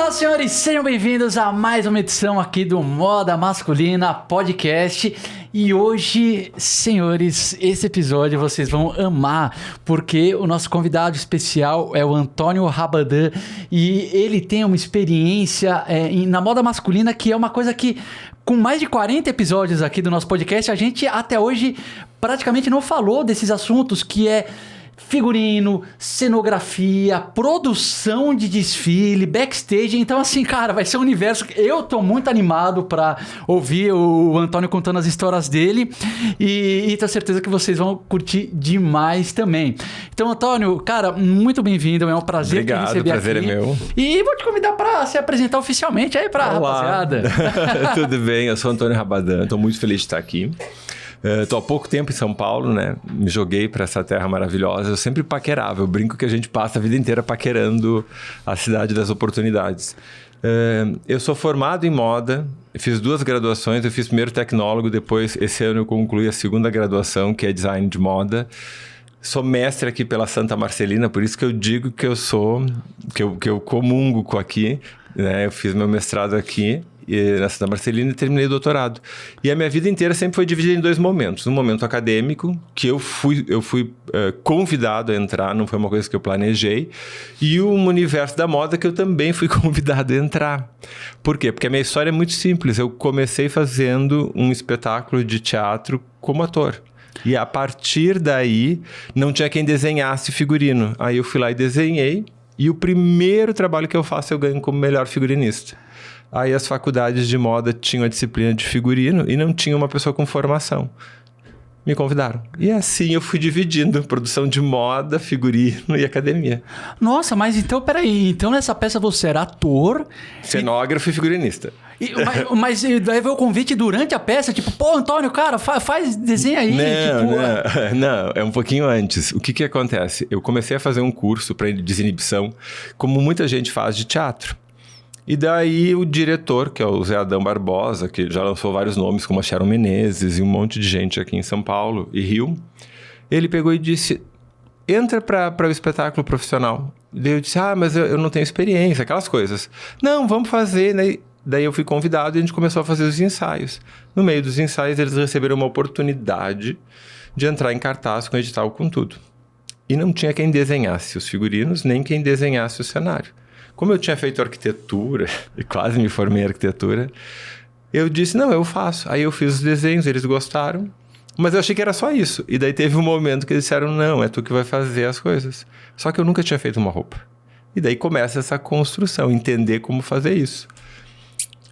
Olá, senhores, sejam bem-vindos a mais uma edição aqui do Moda Masculina Podcast. E hoje, senhores, esse episódio vocês vão amar, porque o nosso convidado especial é o Antônio Rabadan e ele tem uma experiência na moda masculina que é uma coisa que, com mais de 40 episódios aqui do nosso podcast, a gente até hoje praticamente não falou desses assuntos, que é figurino, cenografia, produção de desfile, backstage. Então, assim, cara, vai ser um universo que eu tô muito animado pra ouvir o Antônio contando as histórias dele e tenho certeza que vocês vão curtir demais também. Então, Antônio, cara, muito bem-vindo, é um prazer te receber aqui. Obrigado, o prazer é meu. E vou te convidar pra se apresentar oficialmente aí pra rapaziada. Tudo bem, eu sou Antônio Rabadan, tô muito feliz de estar aqui. Estou há pouco tempo em São Paulo, né? Me joguei para essa terra maravilhosa. Eu sempre paquerava. Eu brinco que a gente passa a vida inteira paquerando a cidade das oportunidades. Eu sou formado em moda, fiz 2 graduações. Eu fiz primeiro tecnólogo, depois esse ano eu concluí a 2ª graduação, que é design de moda. Sou mestre aqui pela Santa Marcelina, por isso que eu digo que que eu comungo com aqui, né? Eu fiz meu mestrado aqui na Santa Marcelina e terminei o doutorado. E a minha vida inteira sempre foi dividida em 2 momentos. Um momento acadêmico, que eu fui convidado a entrar, não foi uma coisa que eu planejei, e um universo da moda que eu também fui convidado a entrar. Por quê? Porque a minha história é muito simples. Eu comecei fazendo um espetáculo de teatro como ator. E a partir daí, não tinha quem desenhasse figurino. Aí eu fui lá e desenhei, e o primeiro trabalho que eu faço eu ganho como melhor figurinista. Aí as faculdades de moda tinham a disciplina de figurino e não tinha uma pessoa com formação. Me convidaram. E assim eu fui dividindo produção de moda, figurino e academia. Nossa, mas então, peraí. Então nessa peça você era ator... Cenógrafo e figurinista. Mas daí veio o convite durante a peça, tipo, pô, Antônio, cara, faz desenho aí. Não, é um pouquinho antes. O que acontece? Eu comecei a fazer um curso para desinibição, como muita gente faz de teatro. E daí o diretor, que é o Zé Adão Barbosa, que já lançou vários nomes, como a Sharon Menezes e um monte de gente aqui em São Paulo e Rio, ele pegou e disse, entra para o espetáculo profissional. Daí eu disse, mas eu não tenho experiência, aquelas coisas. Não, vamos fazer, né? Daí eu fui convidado e a gente começou a fazer os ensaios. No meio dos ensaios, eles receberam uma oportunidade de entrar em cartaz com edital, com tudo. E não tinha quem desenhasse os figurinos, nem quem desenhasse o cenário. Como eu tinha feito arquitetura, e quase me formei em arquitetura, eu disse, não, eu faço. Aí eu fiz os desenhos, eles gostaram, mas eu achei que era só isso. E daí teve um momento que eles disseram, não, é tu que vai fazer as coisas. Só que eu nunca tinha feito uma roupa. E daí começa essa construção, entender como fazer isso.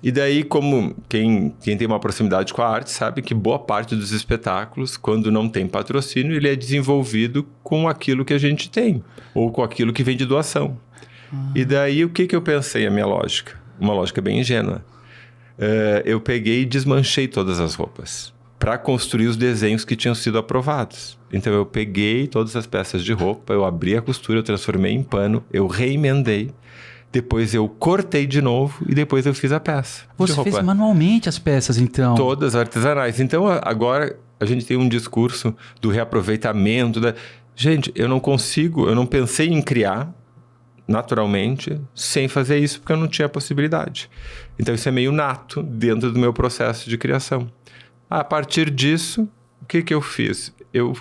E daí, como quem tem uma proximidade com a arte sabe que boa parte dos espetáculos, quando não tem patrocínio, ele é desenvolvido com aquilo que a gente tem, ou com aquilo que vem de doação. E daí, o que eu pensei, a minha lógica? Uma lógica bem ingênua. Eu peguei e desmanchei todas as roupas para construir os desenhos que tinham sido aprovados. Então, eu peguei todas as peças de roupa, eu abri a costura, eu transformei em pano, eu reemendei, depois eu cortei de novo e depois eu fiz a peça. Você fez manualmente as peças, então? Todas artesanais. Então, agora a gente tem um discurso do reaproveitamento. Gente, eu não pensei em criar naturalmente, sem fazer isso, porque eu não tinha possibilidade. Então, isso é meio nato dentro do meu processo de criação. A partir disso, o que eu fiz? Eu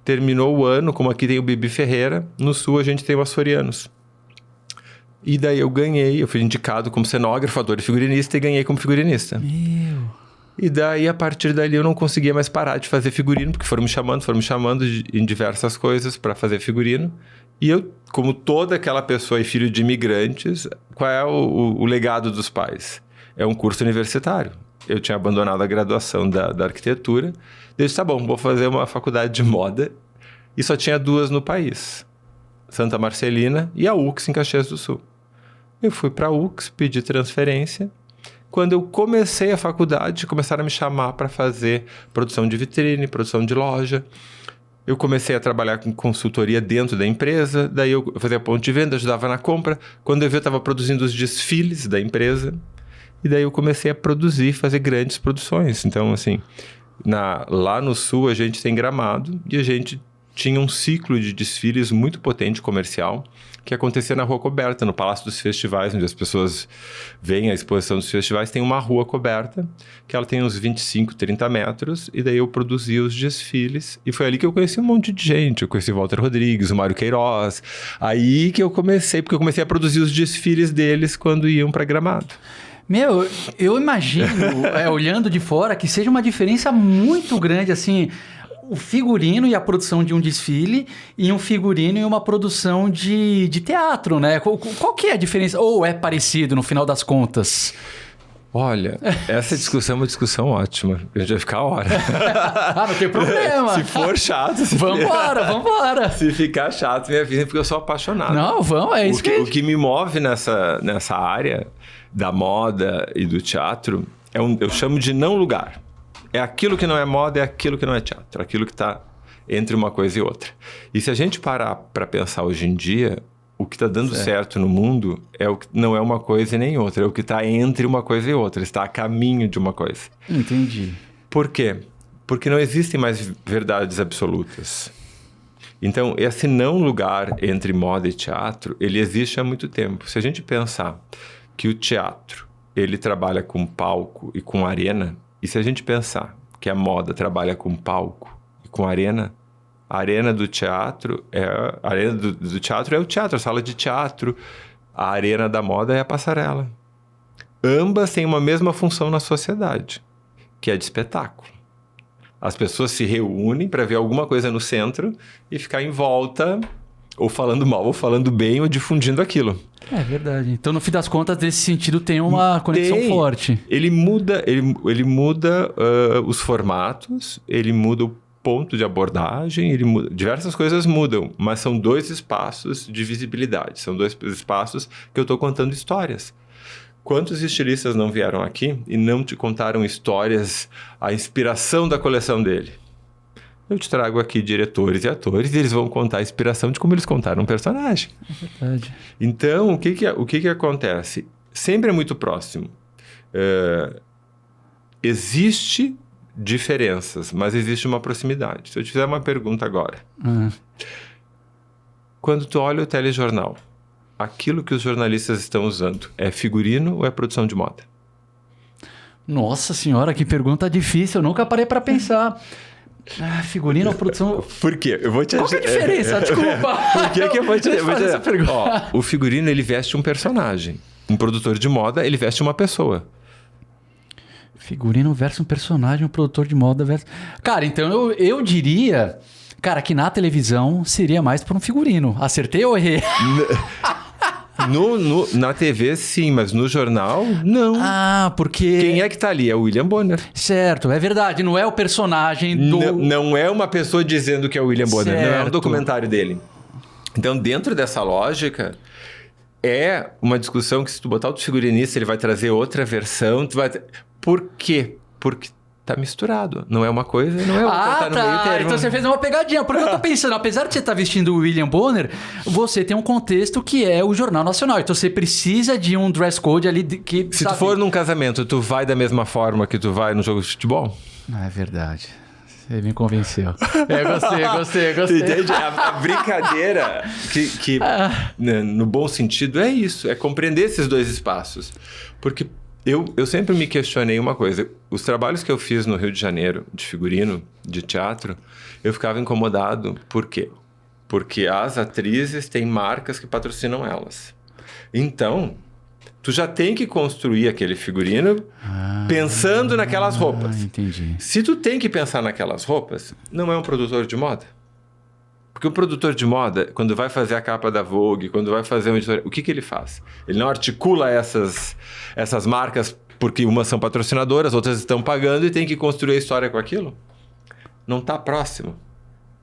terminou o ano, como aqui tem o Bibi Ferreira, no Sul a gente tem o Açorianos. E daí eu fui indicado como cenógrafo, ator e figurinista, e ganhei como figurinista. E daí, a partir dali, eu não conseguia mais parar de fazer figurino, porque foram me chamando em diversas coisas para fazer figurino. E eu, como toda aquela pessoa e filho de imigrantes, qual é o legado dos pais? É um curso universitário. Eu tinha abandonado a graduação da arquitetura. Eu disse, tá bom, vou fazer uma faculdade de moda. E só tinha 2 no país. Santa Marcelina e a UX em Caxias do Sul. Eu fui para a UX, pedi transferência. Quando eu comecei a faculdade, começaram a me chamar para fazer produção de vitrine, produção de loja. Eu comecei a trabalhar com consultoria dentro da empresa, daí eu fazia ponto de venda, ajudava na compra. Quando eu vi, eu estava produzindo os desfiles da empresa. E daí eu comecei a produzir, fazer grandes produções. Então, assim, lá no Sul a gente tem Gramado e a gente tinha um ciclo de desfiles muito potente comercial que acontecia na rua coberta, no Palácio dos Festivais, onde as pessoas veem a exposição dos festivais. Tem uma rua coberta, que ela tem uns 25, 30 metros, e daí eu produzia os desfiles, e foi ali que eu conheci um monte de gente. Eu conheci o Walter Rodrigues, o Mário Queiroz, aí que eu comecei, porque eu comecei a produzir os desfiles deles quando iam para Gramado. Meu, eu imagino, olhando de fora, que seja uma diferença muito grande, assim, o figurino e a produção de um desfile e um figurino e uma produção de teatro, né? Qual que é a diferença? Ou é parecido no final das contas? Olha, essa discussão é uma discussão ótima. A gente vai ficar a hora. Não tem problema. Se for chato... Vambora. Se ficar chato, me avisa, porque eu sou apaixonado. Não, vamos, é isso O que me move nessa área da moda e do teatro, eu chamo de não lugar. É aquilo que não é moda, é aquilo que não é teatro. Aquilo que está entre uma coisa e outra. E se a gente parar para pensar hoje em dia, o que está dando certo no mundo não é uma coisa e nem outra. É o que está entre uma coisa e outra. Está a caminho de uma coisa. Entendi. Por quê? Porque não existem mais verdades absolutas. Então, esse não lugar entre moda e teatro, ele existe há muito tempo. Se a gente pensar que o teatro, ele trabalha com palco e com arena, e se a gente pensar que a moda trabalha com palco e com arena, a arena do teatro a arena do teatro é o teatro, a sala de teatro. A arena da moda é a passarela. Ambas têm uma mesma função na sociedade, que é de espetáculo. As pessoas se reúnem para ver alguma coisa no centro e ficar em volta, ou falando mal, ou falando bem, ou difundindo aquilo. É verdade. Então, no fim das contas, nesse sentido, tem uma conexão forte. Ele muda os formatos, ele muda o ponto de abordagem, diversas coisas mudam, mas são dois espaços de visibilidade, são dois espaços que eu estou contando histórias. Quantos estilistas não vieram aqui e não te contaram histórias, a inspiração da coleção dele? Eu te trago aqui diretores e atores e eles vão contar a inspiração de como eles contaram um personagem. É verdade. Então, o que acontece? Sempre é muito próximo. Existe diferenças, mas existe uma proximidade. Se eu te fizer uma pergunta agora. Quando tu olha o telejornal, aquilo que os jornalistas estão usando é figurino ou é produção de moda? Nossa senhora, que pergunta difícil. Eu nunca parei para pensar. Figurino ou produção... Por quê? Eu vou te... Qual que é a diferença? Desculpa. Por que eu vou te fazer essa pergunta? O figurino, ele veste um personagem. Um produtor de moda, ele veste uma pessoa. Figurino versus um personagem, um produtor de moda versus... Cara, então eu diria... Cara, que na televisão seria mais por um figurino. Acertei ou errei? Na TV, sim, mas no jornal, não. Porque... Quem é que tá ali? É o William Bonner. Certo, é verdade. Não é o personagem do... Não é uma pessoa dizendo que é o William Bonner. Certo. Não é o documentário dele. Então, dentro dessa lógica, é uma discussão que se tu botar outro figurinista, ele vai trazer outra versão. Por quê? Porque tá misturado. Não é uma coisa, não é outra. Tá no meio termo. Então você fez uma pegadinha. Porque eu tô pensando, apesar de você estar vestindo o William Bonner, você tem um contexto que é o Jornal Nacional. Então você precisa de um dress code ali que... Se tu for num casamento, tu vai da mesma forma que tu vai no jogo de futebol? É verdade. Você me convenceu. Gostei. Entende? A brincadeira, que no bom sentido, é isso. É compreender esses dois espaços. Porque... Eu sempre me questionei uma coisa. Os trabalhos que eu fiz no Rio de Janeiro, de figurino, de teatro, eu ficava incomodado. Por quê? Porque as atrizes têm marcas que patrocinam elas. Então, tu já tem que construir aquele figurino pensando naquelas roupas. Entendi. Se tu tem que pensar naquelas roupas, não é um produtor de moda. Porque o produtor de moda, quando vai fazer a capa da Vogue, quando vai fazer uma editorial, o que ele faz? Ele não articula essas marcas porque umas são patrocinadoras, outras estão pagando e tem que construir a história com aquilo? Não está próximo.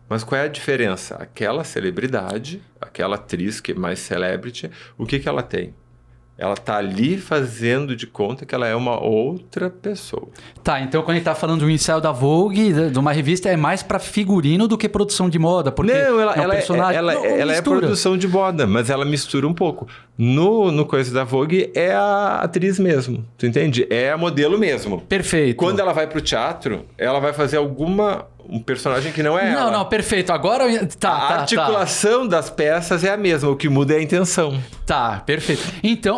Mas qual é a diferença? Aquela celebridade, aquela atriz que é mais celebrity, o que ela tem? Ela tá ali fazendo de conta que ela é uma outra pessoa. Tá, então quando a gente tá falando de um ensaio da Vogue, de uma revista, é mais para figurino do que produção de moda? Porque não, ela é produção de moda, mas ela mistura um pouco. No coisa da Vogue é a atriz mesmo, tu entende? É a modelo mesmo. Perfeito. Quando ela vai pro teatro, ela vai fazer alguma um personagem que não é Não, ela. não, perfeito. Agora... A articulação das peças é a mesma, o que muda é a intenção. Tá, perfeito.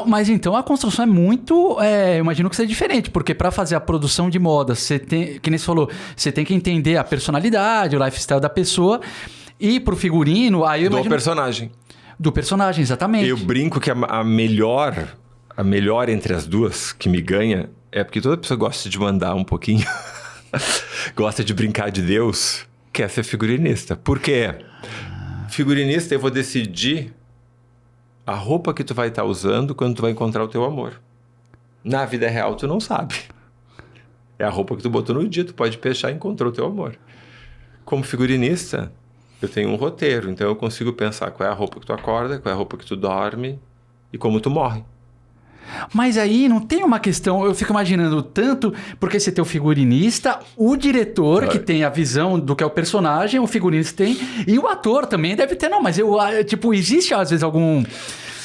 Mas então a construção é muito... eu imagino que seja diferente, porque para fazer a produção de moda, você tem, que nem você falou, você tem que entender a personalidade, o lifestyle da pessoa, e pro figurino... Aí eu Do imagino... personagem. Do personagem, exatamente. Eu brinco que a melhor entre as duas, que me ganha, é porque toda pessoa gosta de mandar um pouquinho, gosta de brincar de Deus, quer ser figurinista. Por quê? Figurinista, eu vou decidir a roupa que tu vai estar usando quando tu vai encontrar o teu amor. Na vida real, tu não sabe. É a roupa que tu botou no dia, tu pode fechar e encontrou o teu amor. Como figurinista, eu tenho um roteiro, então eu consigo pensar qual é a roupa que tu acorda, qual é a roupa que tu dorme e como tu morre. Mas aí não tem uma questão, eu fico imaginando tanto, porque você tem o figurinista, o diretor que tem a visão do que é o personagem, o figurinista tem, e o ator também deve ter, não, mas existe às vezes algum...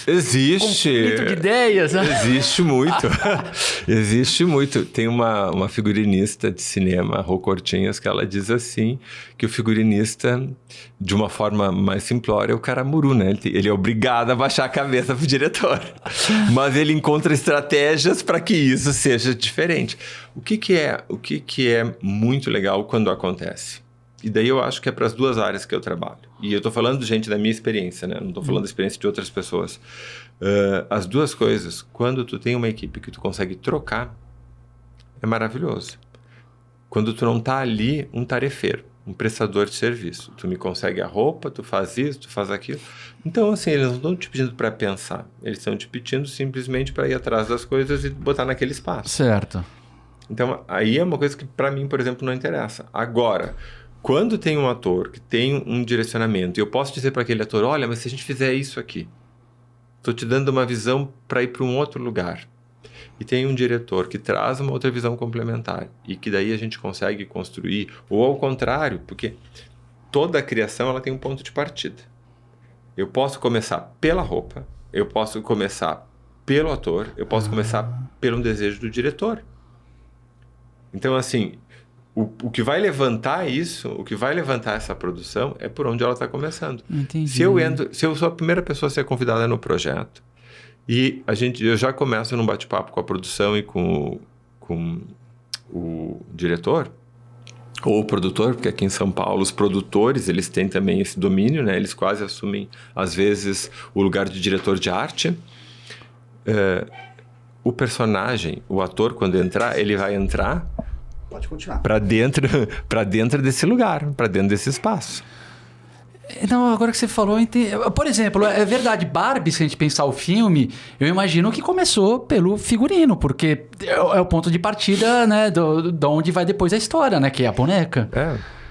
Existe. Conflito de ideias, né? Existe muito. Existe muito. Tem uma figurinista de cinema, a Rô Cortinhas, que ela diz assim, que o figurinista, de uma forma mais simplória, é o caramuru, né? Ele é obrigado a baixar a cabeça pro diretor. Mas ele encontra estratégias para que isso seja diferente. O que é muito legal quando acontece? E daí eu acho que é para as duas áreas que eu trabalho. E eu estou falando, gente, da minha experiência, né? Não estou falando da experiência de outras pessoas. As duas coisas, quando tu tem uma equipe que tu consegue trocar, é maravilhoso. Quando tu não está ali um tarefeiro, um prestador de serviço. Tu me consegue a roupa, tu faz isso, tu faz aquilo. Então, assim, eles não estão te pedindo para pensar. Eles estão te pedindo simplesmente para ir atrás das coisas e botar naquele espaço. Certo. Então, aí é uma coisa que para mim, por exemplo, não interessa. Agora... Quando tem um ator que tem um direcionamento, e eu posso dizer para aquele ator, olha, mas se a gente fizer isso aqui, estou te dando uma visão para ir para um outro lugar. E tem um diretor que traz uma outra visão complementar, e que daí a gente consegue construir, ou ao contrário, porque toda a criação ela tem um ponto de partida. Eu posso começar pela roupa, eu posso começar pelo ator, eu posso começar pelo desejo do diretor. Então, assim... O que vai levantar isso, o que vai levantar essa produção é por onde ela está começando. Entendi. Se eu sou a primeira pessoa a ser convidada no projeto e eu já começo num bate-papo com a produção e com o diretor ou o produtor, porque aqui em São Paulo os produtores eles têm também esse domínio, né? Eles quase assumem às vezes o lugar de diretor de arte. O personagem, o ator quando entrar, ele vai entrar Pode continuar. para dentro desse lugar, para dentro desse espaço. Não, agora que você falou, por exemplo, é verdade, Barbie, se a gente pensar o filme, eu imagino que começou pelo figurino, porque é o ponto de partida, né, de onde vai depois a história, né, que é a boneca.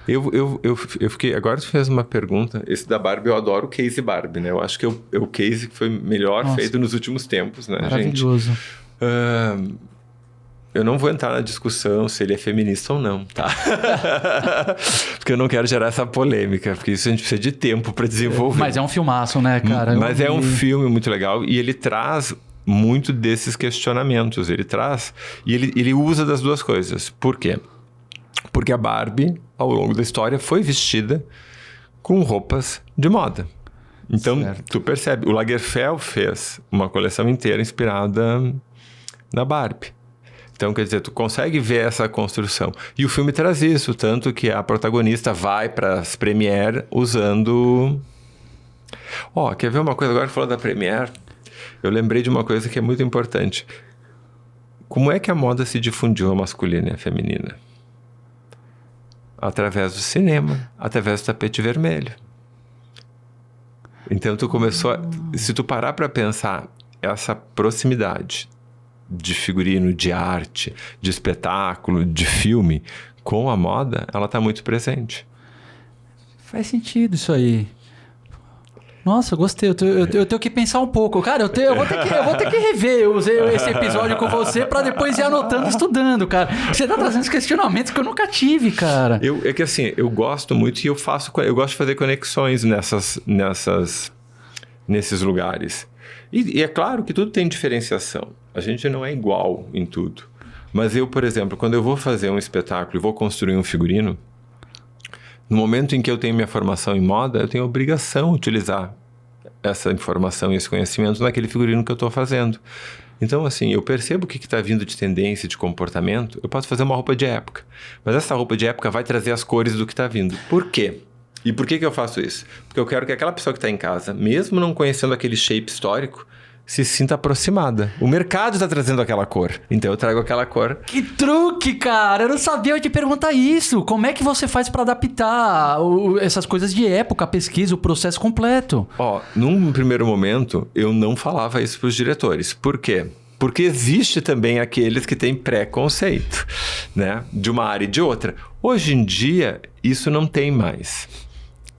Eu fiquei... Agora você fez uma pergunta. Esse da Barbie, eu adoro o case Barbie, né? Eu acho que é o case que foi melhor feito nos últimos tempos, né, maravilhoso. Gente? Eu não vou entrar na discussão se ele é feminista ou não, tá? Porque eu não quero gerar essa polêmica, porque isso a gente precisa de tempo para desenvolver. Mas é um filmaço, né, cara? Mas é um filme muito legal e ele traz muito desses questionamentos. Ele traz... E ele usa das duas coisas. Por quê? Porque a Barbie, ao longo da história, foi vestida com roupas de moda. Então, tu percebe. O Lagerfeld fez uma coleção inteira inspirada na Barbie. Então, quer dizer, tu consegue ver essa construção. E o filme traz isso, tanto que a protagonista vai para as premiere usando... quer ver uma coisa? Agora que falou da premiere, eu lembrei de uma coisa que é muito importante. Como é que a moda se difundiu a masculina e a feminina? Através do cinema, através do tapete vermelho. Então, tu começou a... Se tu parar para pensar essa proximidade de figurino, de arte, de espetáculo, de filme, com a moda, ela está muito presente. Faz sentido isso aí. Nossa, gostei. Eu tenho que pensar um pouco. Cara, eu vou ter que rever esse episódio com você para depois ir anotando e estudando, cara. Você tá trazendo esses questionamentos que eu nunca tive, cara. É que assim, eu gosto muito e eu gosto de fazer conexões nesses lugares. E é claro que tudo tem diferenciação. A gente não é igual em tudo. Mas eu, por exemplo, quando eu vou fazer um espetáculo e vou construir um figurino, No momento em que eu tenho minha formação em moda, eu tenho a obrigação de utilizar essa informação e esse conhecimento naquele figurino que eu estou fazendo. Então, assim, eu percebo o que está vindo de tendência, de comportamento, eu posso fazer uma roupa de época. Mas essa roupa de época vai trazer as cores do que está vindo. Por quê? E por que eu faço isso? Porque eu quero que aquela pessoa que está em casa, mesmo não conhecendo aquele shape histórico, se sinta aproximada. O mercado está trazendo aquela cor, então eu trago aquela cor. Que truque, cara! Eu não sabia eu te perguntar isso. Como é que você faz para adaptar essas coisas de época, a pesquisa, o processo completo? Num primeiro momento, eu não falava isso para os diretores. Por quê? Porque existe também aqueles que têm preconceito, né? De uma área e de outra. Hoje em dia, isso não tem mais.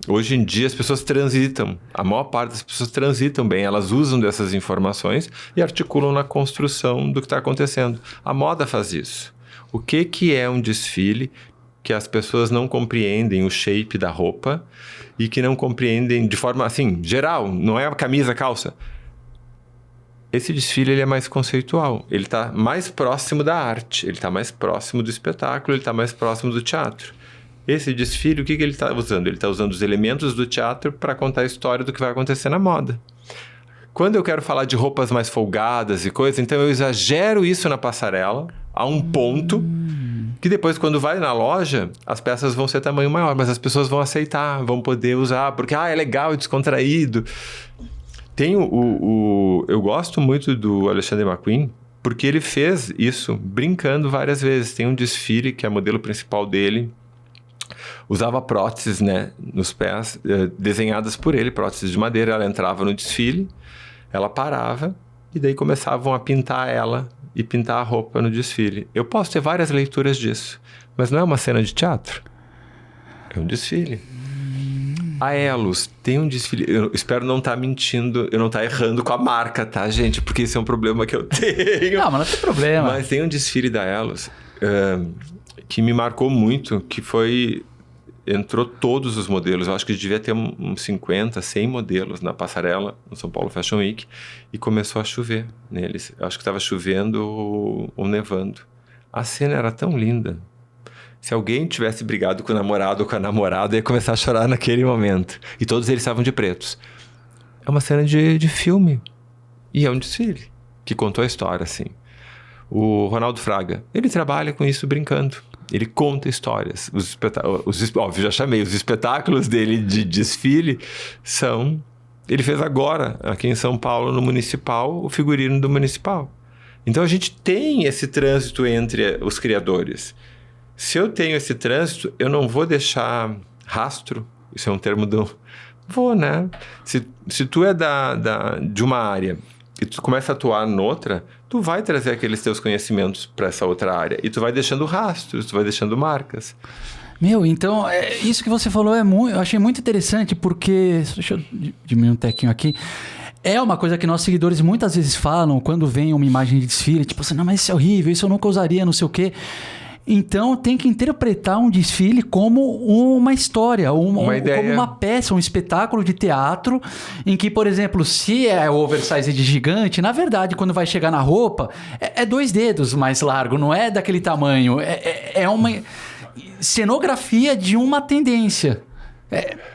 Hoje em dia as pessoas transitam, a maior parte das pessoas transitam bem, elas usam dessas informações e articulam na construção do que está acontecendo. A moda faz isso. O que é um desfile que as pessoas não compreendem o shape da roupa e que não compreendem de forma assim, geral, não é a camisa, a calça. Esse desfile ele é mais conceitual, ele está mais próximo da arte, ele está mais próximo do espetáculo, ele está mais próximo do teatro. Esse desfile, o que ele está usando? Ele está usando os elementos do teatro para contar a história do que vai acontecer na moda. Quando eu quero falar de roupas mais folgadas e coisas, então eu exagero isso na passarela a um ponto que depois, quando vai na loja, as peças vão ser tamanho maior, mas as pessoas vão aceitar, vão poder usar, porque é legal, é descontraído. Tem eu gosto muito do Alexander McQueen, porque ele fez isso brincando várias vezes. Tem um desfile que é o modelo principal dele, usava próteses, né, nos pés, desenhadas por ele, próteses de madeira. Ela entrava no desfile, ela parava e daí começavam a pintar ela e pintar a roupa no desfile. Eu posso ter várias leituras disso, mas não é uma cena de teatro, é um desfile. A Elos tem um desfile, eu espero não estar mentindo, eu não estar errando com a marca, tá, gente? Porque esse é um problema que eu tenho. Não, mas não tem problema. Mas tem um desfile da Elos que me marcou muito, que foi... Entrou todos os modelos, eu acho que devia ter uns 50, 100 modelos na passarela, no São Paulo Fashion Week, e começou a chover neles. Eu acho que estava chovendo ou nevando. A cena era tão linda. Se alguém tivesse brigado com o namorado ou com a namorada, ia começar a chorar naquele momento. E todos eles estavam de pretos. É uma cena de filme. E é um desfile que contou a história, assim. O Ronaldo Fraga, ele trabalha com isso brincando. Ele conta histórias. Óbvio, já chamei. Os espetáculos dele de desfile são... Ele fez agora, aqui em São Paulo, no Municipal, o figurino do Municipal. Então, a gente tem esse trânsito entre os criadores. Se eu tenho esse trânsito, eu não vou deixar rastro. Isso é um termo do... Vou, né? Se tu é de uma área e tu começa a atuar noutra, tu vai trazer aqueles teus conhecimentos para essa outra área. E tu vai deixando rastros, tu vai deixando marcas. Então, isso que você falou eu achei muito interessante, porque... Deixa eu diminuir um tequinho aqui. É uma coisa que nossos seguidores muitas vezes falam quando vem uma imagem de desfile, tipo assim, não, mas isso é horrível, isso eu nunca usaria, não sei o quê. Então, tem que interpretar um desfile como uma história, uma ideia. Como uma peça, um espetáculo de teatro, em que, por exemplo, se é o oversize de gigante, na verdade, quando vai chegar na roupa, é 2 dedos mais largo, não é daquele tamanho. É uma cenografia de uma tendência.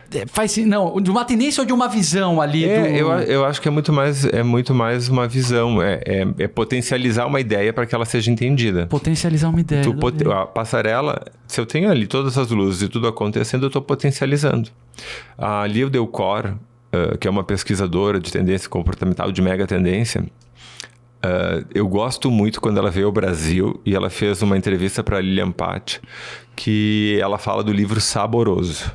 De uma tendência ou de uma visão ali? Eu acho que é muito mais uma visão, é potencializar uma ideia para que ela seja entendida. Potencializar uma ideia. A passarela, se eu tenho ali todas as luzes e tudo acontecendo, eu estou potencializando. A Liu Delcor, que é uma pesquisadora de tendência comportamental, de mega tendência, eu gosto muito quando ela veio ao Brasil e ela fez uma entrevista para a Lilian Patti, que ela fala do livro Saboroso.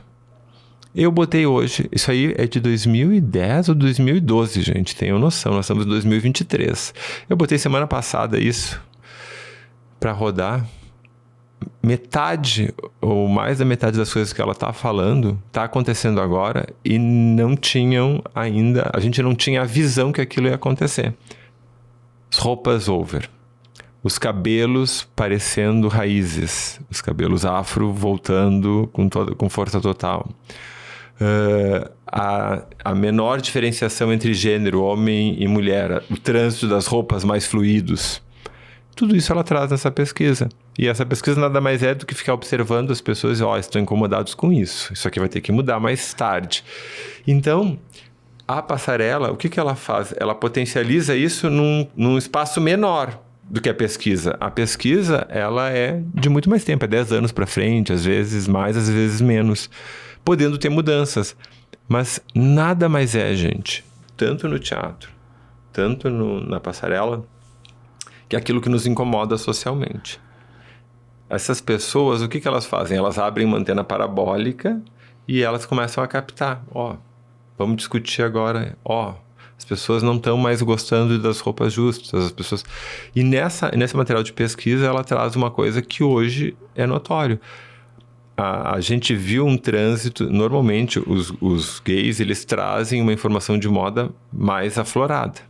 Eu botei hoje, isso aí é de 2010 ou 2012, gente, tenham noção, nós estamos em 2023. Eu botei semana passada isso para rodar. Metade ou mais da metade das coisas que ela está falando está acontecendo agora e não tinham ainda, a gente não tinha a visão que aquilo ia acontecer. As roupas over, os cabelos parecendo raízes, os cabelos afro voltando com força total. A menor diferenciação entre gênero, homem e mulher, o trânsito das roupas mais fluidos, Tudo isso ela traz nessa pesquisa. E essa pesquisa nada mais é do que ficar observando as pessoas e, estão incomodados com isso. Isso aqui vai ter que mudar mais tarde. Então, a passarela, o que ela faz? Ela potencializa isso num espaço menor do que a pesquisa. A pesquisa, ela é de muito mais tempo, é 10 anos para frente, às vezes mais, às vezes menos, podendo ter mudanças. Mas nada mais é, gente, tanto no teatro, tanto na passarela, que é aquilo que nos incomoda socialmente. Essas pessoas, o que elas fazem? Elas abrem uma antena parabólica e elas começam a captar. Vamos discutir agora. As pessoas não estão mais gostando das roupas justas. As pessoas... E nesse material de pesquisa, ela traz uma coisa que hoje é notório. A gente viu um trânsito... Normalmente, os gays, eles trazem uma informação de moda mais aflorada.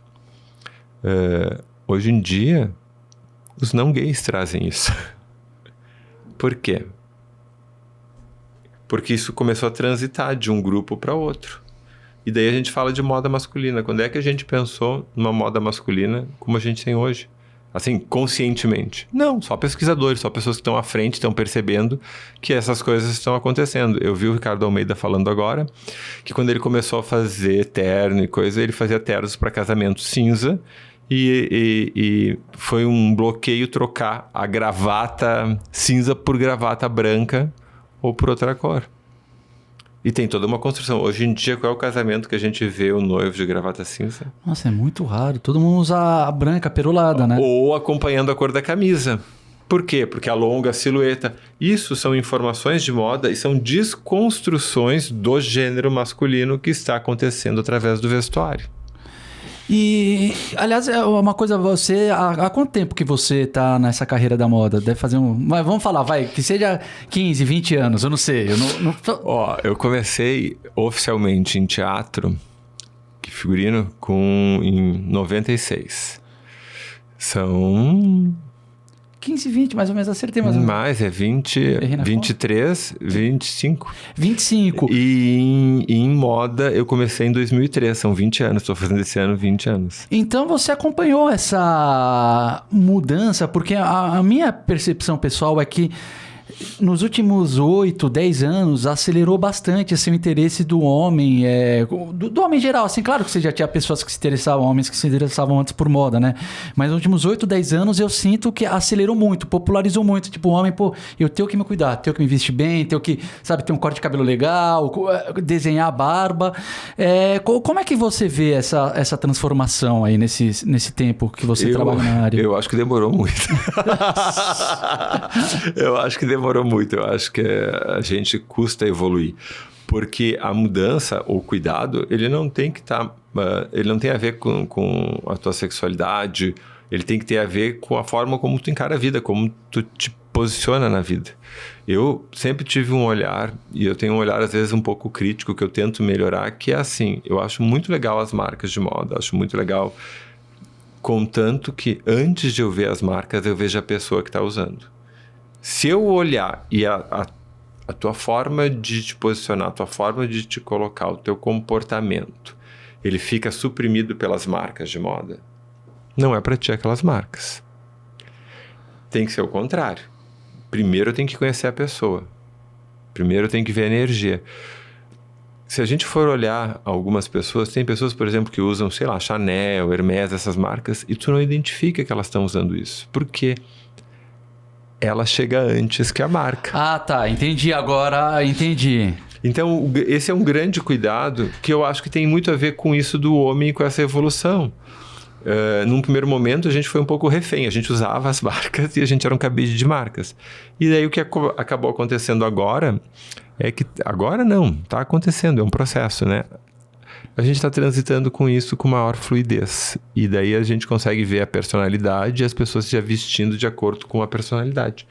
Hoje em dia, os não gays trazem isso. Por quê? Porque isso começou a transitar de um grupo para outro. E daí a gente fala de moda masculina. Quando é que a gente pensou numa moda masculina como a gente tem hoje? Assim, conscientemente. Não, só pesquisadores, só pessoas que estão à frente, estão percebendo que essas coisas estão acontecendo. Eu vi o Ricardo Almeida falando agora que quando ele começou a fazer terno e coisa, ele fazia ternos para casamento cinza e foi um bloqueio trocar a gravata cinza por gravata branca ou por outra cor. E tem toda uma construção. Hoje em dia, qual é o casamento que a gente vê o noivo de gravata cinza? Nossa, é muito raro. Todo mundo usa a branca perolada, né? Ou acompanhando a cor da camisa. Por quê? Porque alonga a silhueta. Isso são informações de moda e são desconstruções do gênero masculino que está acontecendo através do vestuário. E, aliás, é uma coisa, você... Há quanto tempo que você tá nessa carreira da moda? Deve fazer Mas vamos falar, que seja 15, 20 anos, eu não sei. Eu comecei oficialmente em teatro, figurino, em 96. São... 15, 20, mais ou menos, acertei mais ou menos. Mais, é 20, 23, 25. 25. E em moda eu comecei em 2003, são 20 anos, estou fazendo esse ano 20 anos. Então você acompanhou essa mudança, porque a minha percepção pessoal é que nos últimos 8, 10 anos, acelerou bastante esse interesse do homem, do homem em geral. Assim, claro que você já tinha pessoas que se interessavam, homens que se interessavam antes por moda, né? Mas nos últimos 8, 10 anos, eu sinto que acelerou muito, popularizou muito. Tipo, o homem, eu tenho que me cuidar, tenho que me vestir bem, tenho que, ter um corte de cabelo legal, desenhar a barba. Como é que você vê essa transformação aí nesse tempo que você trabalha na área? Eu acho que demorou muito. Eu acho que demorou muito, eu acho que a gente custa evoluir, porque a mudança ou cuidado, ele não tem que ele não tem a ver com a tua sexualidade, ele tem que ter a ver com a forma como tu encara a vida, como tu te posiciona na vida. Eu sempre tive um olhar, e eu tenho um olhar às vezes um pouco crítico, que eu tento melhorar, que é assim, eu acho muito legal as marcas de moda, acho muito legal, contanto que antes de eu ver as marcas, eu vejo a pessoa que está usando. Se eu olhar e a tua forma de te posicionar, a tua forma de te colocar, o teu comportamento, ele fica suprimido pelas marcas de moda, não é para ti aquelas marcas. Tem que ser o contrário. Primeiro eu tenho que conhecer a pessoa. Primeiro eu tenho que ver a energia. Se a gente for olhar algumas pessoas, tem pessoas, por exemplo, que usam, Chanel, Hermès, essas marcas, e tu não identifica que elas estão usando isso. Por quê? Ela chega antes que a marca. Ah, tá. Entendi agora. Entendi. Então, esse é um grande cuidado que eu acho que tem muito a ver com isso do homem e com essa evolução. Num primeiro momento, a gente foi um pouco refém. A gente usava as marcas e a gente era um cabide de marcas. E daí o que acabou acontecendo agora é que... Agora não, está acontecendo, é um processo, né? A gente está transitando com isso com maior fluidez. E daí a gente consegue ver a personalidade e as pessoas já vestindo de acordo com a personalidade.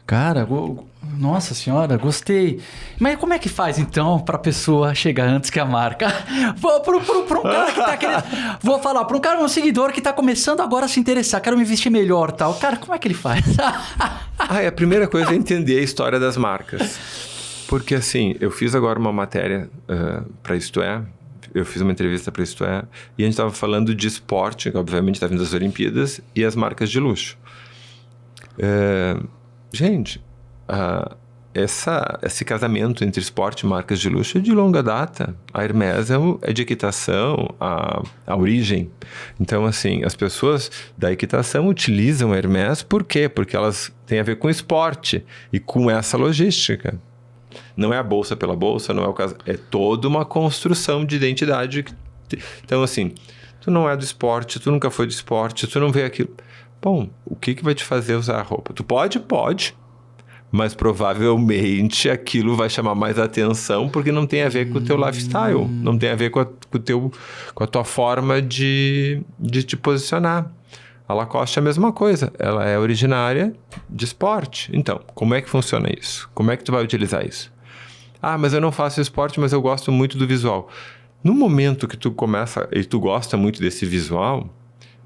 Cara, nossa senhora, gostei. Mas como é que faz, então, pra pessoa chegar antes que a marca? Pra um cara que tá querendo... Vou falar, pra um seguidor que tá começando agora a se interessar, quero me vestir melhor e tal. Cara, como é que ele faz? A primeira coisa é entender a história das marcas. Porque assim, eu fiz agora uma matéria para Isto É, eu fiz uma entrevista para Isto É, e a gente estava falando de esporte, que obviamente está vindo das Olimpíadas, e as marcas de luxo. Gente, esse casamento entre esporte e marcas de luxo é de longa data. A Hermès é de equitação, a origem. Então, assim, as pessoas da equitação utilizam a Hermès por quê? Porque elas têm a ver com esporte e com essa logística. Não é a bolsa pela bolsa, não é o caso. É toda uma construção de identidade. Então, assim, tu não é do esporte, tu nunca foi do esporte, tu não vê aquilo. Bom, o que vai te fazer usar a roupa? Tu pode, mas provavelmente aquilo vai chamar mais atenção porque não tem a ver com o teu lifestyle, não tem a ver com a tua forma de te posicionar. A Lacoste é a mesma coisa, ela é originária de esporte. Então, como é que funciona isso? Como é que tu vai utilizar isso? Mas eu não faço esporte, mas eu gosto muito do visual. No momento que tu começa e tu gosta muito desse visual,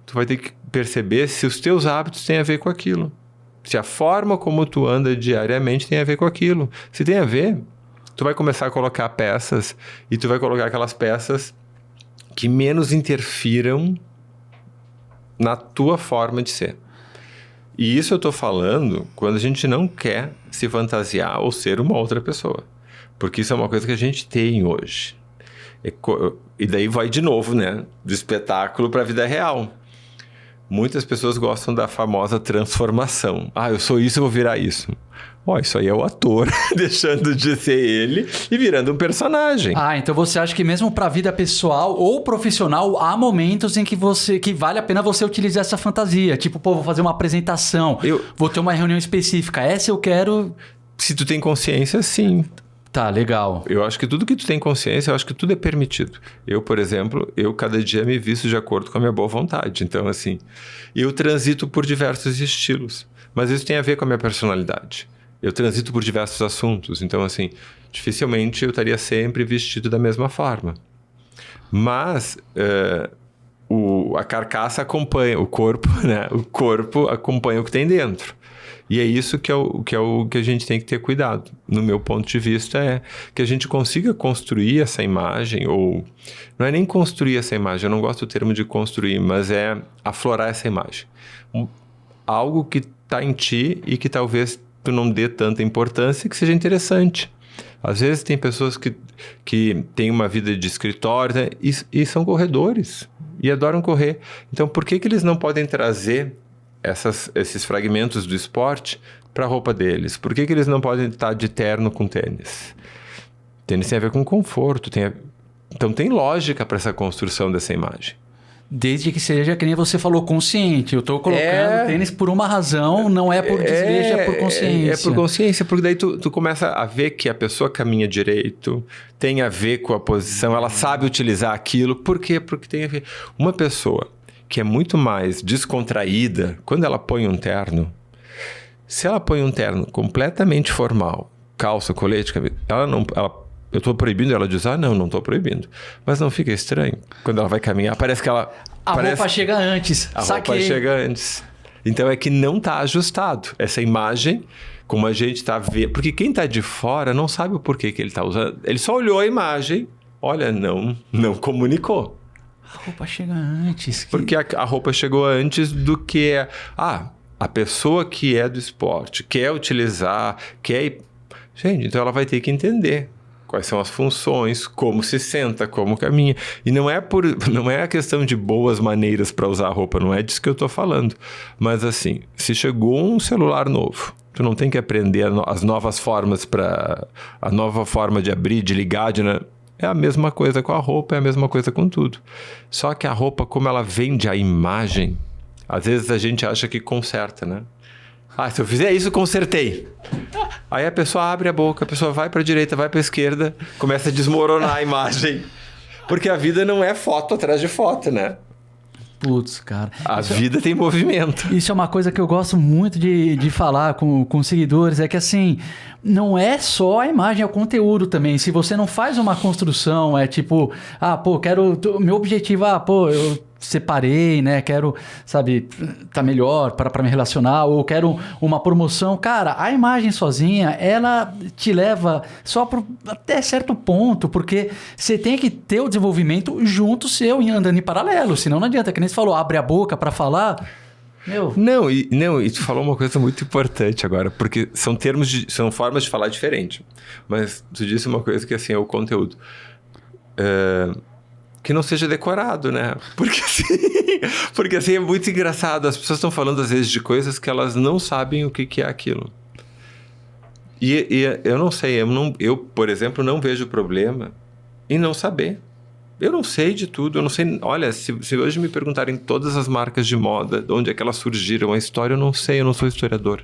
tu vai ter que perceber se os teus hábitos têm a ver com aquilo. Se a forma como tu anda diariamente tem a ver com aquilo. Se tem a ver, tu vai começar a colocar peças e tu vai colocar aquelas peças que menos interfiram na tua forma de ser. E isso eu tô falando quando a gente não quer se fantasiar ou ser uma outra pessoa. Porque isso é uma coisa que a gente tem hoje. E daí vai de novo, né? Do espetáculo para a vida real. Muitas pessoas gostam da famosa transformação. Eu sou isso, eu vou virar isso. Isso aí é o ator deixando de ser ele e virando um personagem. Então você acha que mesmo para a vida pessoal ou profissional, há momentos em que vale a pena você utilizar essa fantasia. Tipo, vou fazer uma apresentação, vou ter uma reunião específica. Essa eu quero... Se tu tem consciência, sim. Tá, legal. Eu acho que tudo que tu tem consciência, eu acho que tudo é permitido. Eu, por exemplo, cada dia me visto de acordo com a minha boa vontade. Então, assim, eu transito por diversos estilos. Mas isso tem a ver com a minha personalidade. Eu transito por diversos assuntos. Então, assim, dificilmente eu estaria sempre vestido da mesma forma. Mas a carcaça acompanha o corpo, né? O corpo acompanha o que tem dentro. E é isso que a gente tem que ter cuidado. No meu ponto de vista, é que a gente consiga construir essa imagem, ou não é nem construir essa imagem, eu não gosto do termo de construir, mas é aflorar essa imagem. Algo que está em ti e que talvez tu não dê tanta importância e que seja interessante. Às vezes tem pessoas que têm uma vida de escritório, né, e são corredores e adoram correr. Então, por que eles não podem trazer esses fragmentos do esporte para a roupa deles? Por que eles não podem estar de terno com tênis? Tênis tem a ver com conforto. Então tem lógica para essa construção dessa imagem. Desde que seja, que nem você falou, consciente. Eu estou colocando tênis por uma razão, não é por desejo, é por consciência. É por consciência, porque daí tu começa a ver que a pessoa caminha direito, tem a ver com a posição, ela sabe utilizar aquilo. Por quê? Porque tem a ver. Uma pessoa que é muito mais descontraída, quando ela põe um terno, se ela põe um terno completamente formal, calça, colete, eu estou proibindo ela de usar? Não estou proibindo. Mas não fica estranho? Quando ela vai caminhar, parece que ela... roupa chega antes. Roupa chega antes. Então é que não está ajustado. Essa imagem, como a gente está vendo... Porque quem está de fora não sabe o porquê que ele está usando. Ele só olhou a imagem, não comunicou. A roupa chega antes. Porque a roupa chegou antes do que... a pessoa que é do esporte, quer utilizar, Gente, então ela vai ter que entender quais são as funções, como se senta, como caminha. E não é a questão de boas maneiras para usar a roupa, não é disso que eu estou falando. Mas assim, se chegou um celular novo, tu não tem que aprender as novas formas a nova forma de abrir, de ligar, É a mesma coisa com a roupa, é a mesma coisa com tudo. Só que a roupa, como ela vende a imagem, às vezes a gente acha que conserta, né? Se eu fizer isso, consertei. Aí a pessoa abre a boca, a pessoa vai para a direita, vai para a esquerda, começa a desmoronar a imagem. Porque a vida não é foto atrás de foto, né? Putz, cara. A vida tem movimento. Isso é uma coisa que eu gosto muito de falar com seguidores, é que assim, não é só a imagem, é o conteúdo também. Se você não faz uma construção, é tipo, meu objetivo, eu separei, né? Quero, sabe, tá melhor para me relacionar, ou quero uma promoção. Cara, a imagem sozinha, ela te leva só até certo ponto, porque você tem que ter o desenvolvimento junto seu e andando em paralelo, senão não adianta, que nem você falou, abre a boca para falar. E tu falou uma coisa muito importante agora, porque são formas de falar diferente. Mas tu disse uma coisa que assim, é o conteúdo. Que não seja decorado, né? Porque assim é muito engraçado. As pessoas estão falando às vezes de coisas que elas não sabem o que é aquilo. E eu não sei, eu, por exemplo, não vejo problema em não saber. Eu não sei de tudo, eu não sei... Olha, se hoje me perguntarem todas as marcas de moda, de onde é que elas surgiram, a história, eu não sei, eu não sou historiador.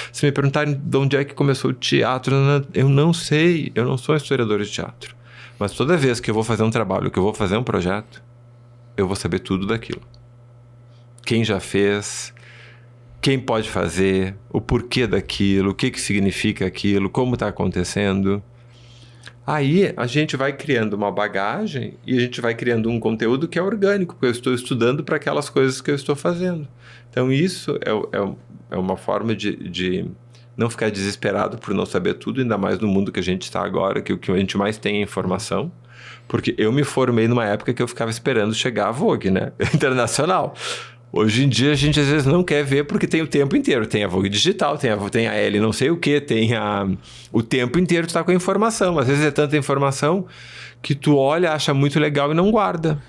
Se me perguntarem de onde é que começou o teatro, eu não sei, eu não sou historiador de teatro. Mas toda vez que eu vou fazer um trabalho, que eu vou fazer um projeto, eu vou saber tudo daquilo. Quem já fez, quem pode fazer, o porquê daquilo, o que significa aquilo, como está acontecendo... Aí a gente vai criando uma bagagem e a gente vai criando um conteúdo que é orgânico, porque eu estou estudando para aquelas coisas que eu estou fazendo. Então isso é uma forma de não ficar desesperado por não saber tudo, ainda mais no mundo que a gente está agora, que o que a gente mais tem é informação. Porque eu me formei numa época que eu ficava esperando chegar a Vogue, né? Internacional. Hoje em dia a gente às vezes não quer ver porque tem o tempo inteiro. Tem a Vogue Digital, tem a L não sei o que, o tempo inteiro tu tá com a informação. Às vezes é tanta informação que tu olha, acha muito legal e não guarda.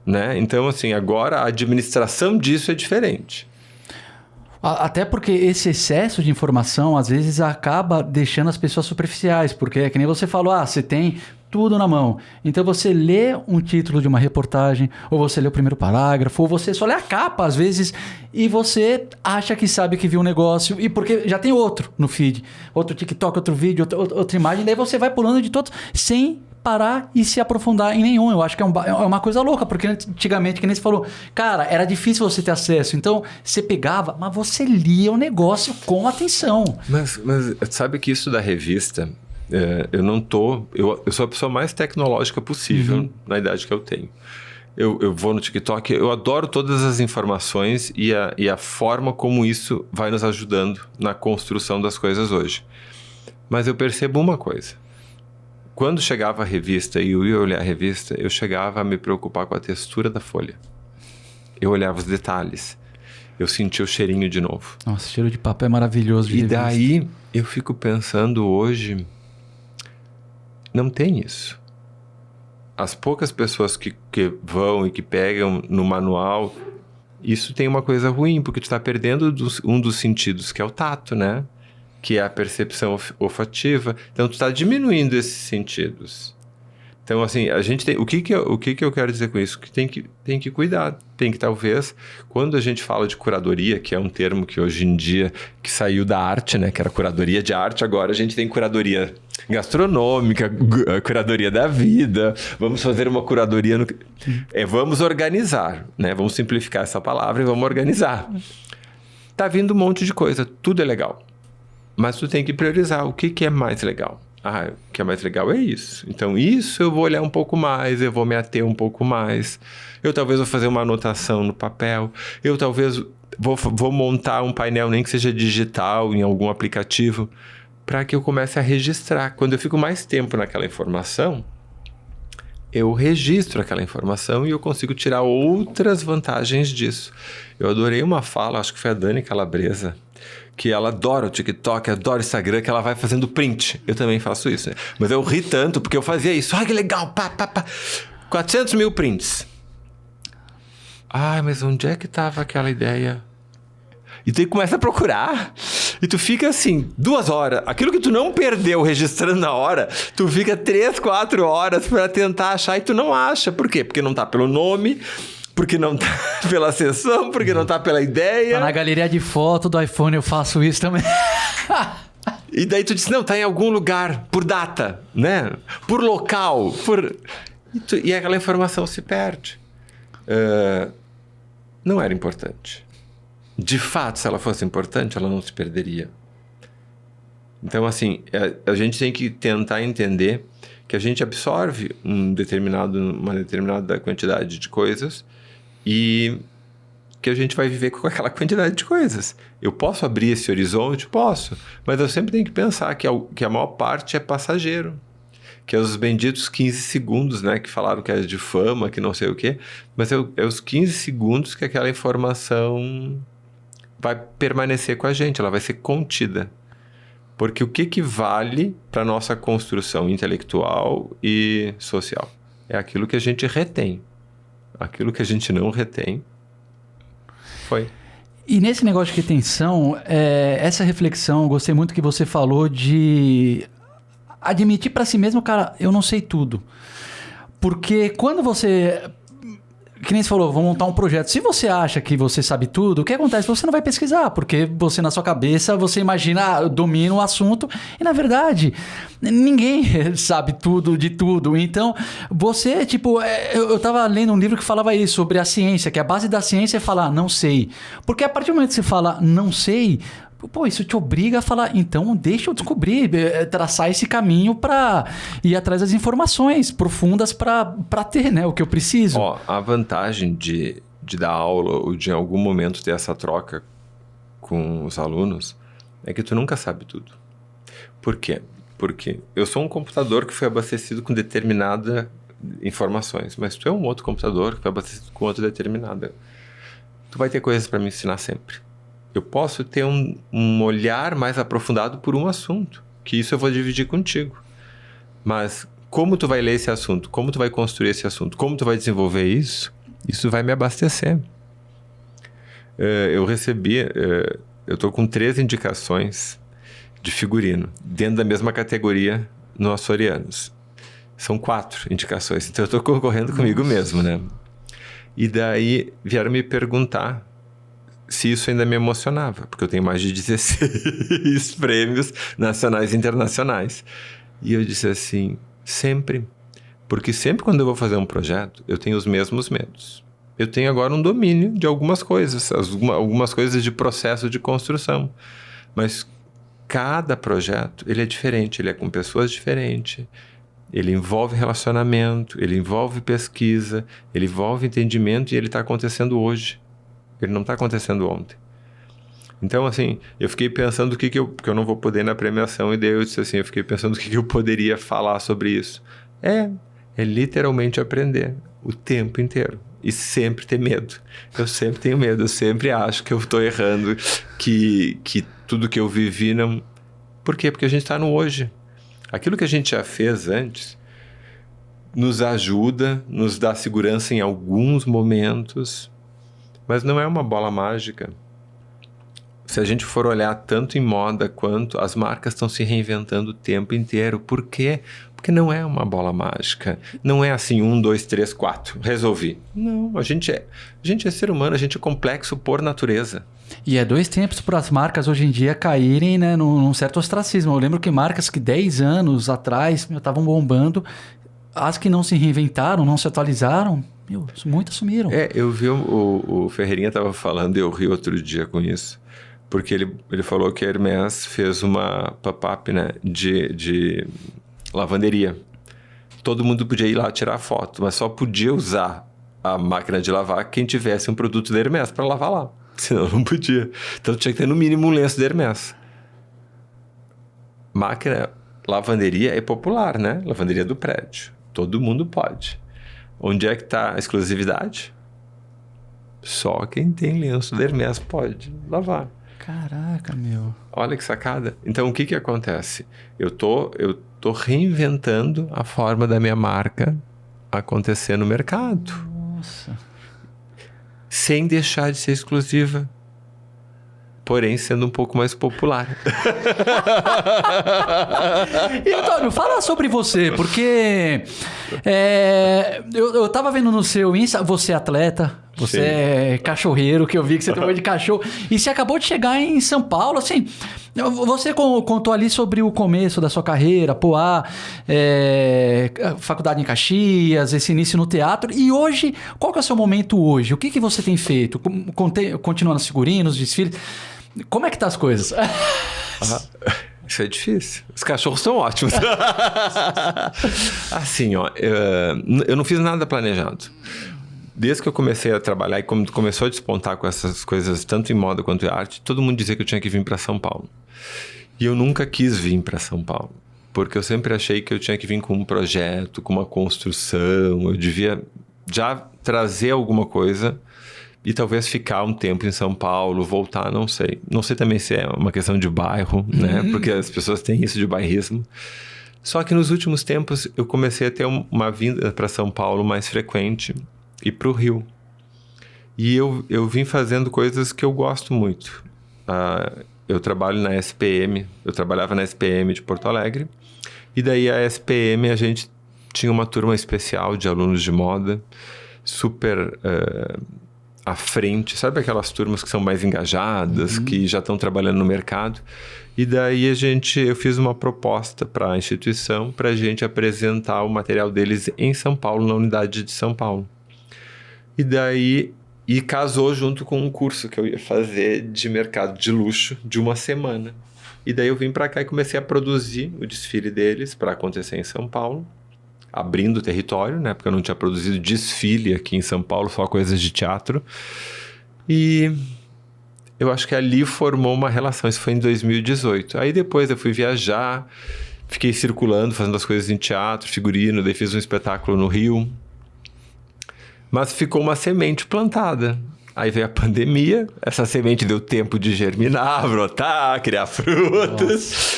Né? Então, assim, agora a administração disso é diferente. Até porque esse excesso de informação, às vezes, acaba deixando as pessoas superficiais. Porque é que nem você falou, você tem tudo na mão. Então você lê um título de uma reportagem, ou você lê o primeiro parágrafo, ou você só lê a capa, às vezes, e você acha que sabe que viu um negócio, e porque já tem outro no feed. Outro TikTok, outro vídeo, outra imagem, daí você vai pulando de todos, sem parar e se aprofundar em nenhum. Eu acho que é uma coisa louca, porque antigamente, que nem você falou, cara, era difícil você ter acesso. Então, você pegava, mas você lia o negócio com atenção. Mas sabe que isso da revista, eu não tô... Eu sou a pessoa mais tecnológica possível na idade que eu tenho. Eu vou no TikTok, eu adoro todas as informações e a forma como isso vai nos ajudando na construção das coisas hoje. Mas eu percebo uma coisa. Quando chegava a revista e eu ia olhar a revista, eu chegava a me preocupar com a textura da folha. Eu olhava os detalhes. Eu sentia o cheirinho de novo. Nossa, cheiro de papel é maravilhoso de revista. Daí eu fico pensando hoje, não tem isso. As poucas pessoas que vão e que pegam no manual, isso tem uma coisa ruim, porque tu está perdendo um dos sentidos, que é o tato, né? Que é a percepção olfativa. Então, tu está diminuindo esses sentidos. Então, assim, a gente tem... O que eu quero dizer com isso? Que tem que cuidar. Tem que, talvez, quando a gente fala de curadoria, que é um termo que hoje em dia, que saiu da arte, né? Que era curadoria de arte, agora a gente tem curadoria gastronômica, curadoria da vida. Vamos fazer uma curadoria... vamos organizar, né? Vamos simplificar essa palavra e vamos organizar. Tá vindo um monte de coisa. Tudo é legal. Mas tu tem que priorizar o que é mais legal. O que é mais legal é isso. Então, isso eu vou olhar um pouco mais, eu vou me ater um pouco mais. Eu talvez vou fazer uma anotação no papel. Eu talvez vou montar um painel, nem que seja digital, em algum aplicativo, para que eu comece a registrar. Quando eu fico mais tempo naquela informação, eu registro aquela informação e eu consigo tirar outras vantagens disso. Eu adorei uma fala, acho que foi a Dani Calabresa, que ela adora o TikTok, adora o Instagram, que ela vai fazendo print. Eu também faço isso, né? Mas eu ri tanto, porque eu fazia isso. Que legal, 400 mil prints. Mas onde é que tava aquela ideia? E tu começa a procurar, e tu fica assim, 2 horas. Aquilo que tu não perdeu registrando na hora, tu fica 3, 4 horas para tentar achar e tu não acha. Por quê? Porque não tá pelo nome... Porque não tá pela sessão, porque não tá pela ideia. Tá na galeria de foto do iPhone, eu faço isso também. E daí tu diz, não, tá em algum lugar, por data, né? Por local, E aquela informação se perde. Não era importante. De fato, se ela fosse importante, ela não se perderia. Então, assim, a gente tem que tentar entender que a gente absorve uma determinada quantidade de coisas e que a gente vai viver com aquela quantidade de coisas. Eu posso abrir esse horizonte? Posso, mas eu sempre tenho que pensar que a maior parte é passageiro. Que é os benditos 15 segundos, né? Que falaram que é de fama, que não sei o quê. Mas é os 15 segundos que aquela informação vai permanecer com a gente, ela vai ser contida. Porque o que vale para a nossa construção intelectual e social? É aquilo que a gente retém. Aquilo que a gente não retém, foi. E nesse negócio de retenção, essa reflexão, eu gostei muito que você falou de admitir para si mesmo, cara, eu não sei tudo. Porque quando você... Que nem você falou, vamos montar um projeto. Se você acha que você sabe tudo, o que acontece? Você não vai pesquisar, porque você na sua cabeça, você imagina, domina o assunto, e na verdade, ninguém sabe tudo de tudo. Então, você, tipo, eu tava lendo um livro que falava isso, sobre a ciência, que a base da ciência é falar, não sei. Porque a partir do momento que você fala, não sei... Pô, isso te obriga a falar, então deixa eu descobrir, traçar esse caminho para ir atrás das informações profundas para ter, né, o que eu preciso. A vantagem de dar aula ou de em algum momento ter essa troca com os alunos é que tu nunca sabe tudo. Por quê? Porque eu sou um computador que foi abastecido com determinadas informações, mas tu é um outro computador que foi abastecido com outra determinada. Tu vai ter coisas para me ensinar sempre. Eu posso ter um olhar mais aprofundado por um assunto, que isso eu vou dividir contigo. Mas como tu vai ler esse assunto, como tu vai construir esse assunto, como tu vai desenvolver isso, isso vai me abastecer. Eu estou com 3 indicações de figurino, dentro da mesma categoria no Açorianos. São 4 indicações, então eu estou concorrendo comigo mesmo, né? E daí vieram me perguntar se isso ainda me emocionava, porque eu tenho mais de 16 prêmios nacionais e internacionais. E eu disse assim, sempre. Porque sempre quando eu vou fazer um projeto, eu tenho os mesmos medos. Eu tenho agora um domínio de algumas coisas, algumas coisas de processo de construção. Mas cada projeto, ele é diferente, ele é com pessoas diferentes, ele envolve relacionamento, ele envolve pesquisa, ele envolve entendimento e ele está acontecendo hoje. Ele não está acontecendo ontem. Então, assim, eu fiquei pensando porque eu não vou poder ir na premiação, e daí eu disse assim, eu fiquei pensando o que eu poderia falar sobre isso. É literalmente aprender o tempo inteiro. E sempre ter medo. Eu sempre tenho medo, eu sempre acho que eu estou errando, que tudo que eu vivi não... Por quê? Porque a gente está no hoje. Aquilo que a gente já fez antes nos ajuda, nos dá segurança em alguns momentos... Mas não é uma bola mágica. Se a gente for olhar tanto em moda quanto as marcas estão se reinventando o tempo inteiro. Por quê? Porque não é uma bola mágica. Não é assim, 1, 2, 3, 4, resolvi. Não, a gente é ser humano, a gente é complexo por natureza. E é 2 tempos para as marcas hoje em dia caírem, né, num certo ostracismo. Eu lembro que marcas que 10 anos atrás estavam bombando, as que não se reinventaram, não se atualizaram... muitas sumiram. Eu vi o Ferreirinha estava falando e eu ri outro dia com isso. Porque ele falou que a Hermès fez uma pop-up, né, de lavanderia. Todo mundo podia ir lá tirar foto, mas só podia usar a máquina de lavar quem tivesse um produto da Hermès para lavar lá. Senão não podia. Então tinha que ter no mínimo um lenço da Hermès. Máquina, lavanderia é popular, né? Lavanderia do prédio. Todo mundo pode. Onde é que está a exclusividade? Só quem tem lenço da Hermès pode lavar. Caraca, meu. Olha que sacada. Então, o que acontece? Eu tô reinventando a forma da minha marca acontecer no mercado. Nossa. Sem deixar de ser exclusiva. Porém, sendo um pouco mais popular. E, Antônio, fala sobre você, porque eu tava vendo no seu Insta, você é atleta, você é cachorreiro, que eu vi que você tem um monte de cachorro, e você acabou de chegar em São Paulo, assim, você contou ali sobre o começo da sua carreira, Poá, faculdade em Caxias, esse início no teatro, e hoje, qual que é o seu momento hoje? O que você tem feito? Continua nos figurinos, desfiles? Como é que tá as coisas? Isso é difícil. Os cachorros são ótimos. Assim, ó, eu não fiz nada planejado. desde que eu comecei a trabalhar e começou a despontar com essas coisas, tanto em moda quanto em arte, todo mundo dizia que eu tinha que vir para São Paulo. E eu nunca quis vir para São Paulo, porque eu sempre achei que eu tinha que vir com um projeto, com uma construção, eu devia já trazer alguma coisa e talvez ficar um tempo em São Paulo, voltar, não sei. Não sei também se é uma questão de bairro, né? Porque as pessoas têm isso de bairrismo. Só que nos últimos tempos eu comecei a ter uma vinda para São Paulo mais frequente e para o Rio. E eu vim fazendo coisas que eu gosto muito. Eu trabalho na SPM, eu trabalhava na SPM de Porto Alegre. E daí a SPM, a gente tinha uma turma especial de alunos de moda, super à frente. Sabe aquelas turmas que são mais engajadas, que já estão trabalhando no mercado? E daí eu fiz uma proposta para a instituição para a gente apresentar o material deles em São Paulo, na unidade de São Paulo. E casou junto com um curso que eu ia fazer de mercado de luxo de uma semana. E daí eu vim para cá e comecei a produzir o desfile deles para acontecer em São Paulo, abrindo o território, né? Porque eu não tinha produzido desfile aqui em São Paulo, só coisas de teatro. E eu acho que ali formou uma relação. Isso foi em 2018. Aí depois eu fui viajar, fiquei circulando, fazendo as coisas em teatro, figurino, daí fiz um espetáculo no Rio. Mas ficou uma semente plantada. Aí veio a pandemia, essa semente deu tempo de germinar, brotar, criar frutos. Nossa.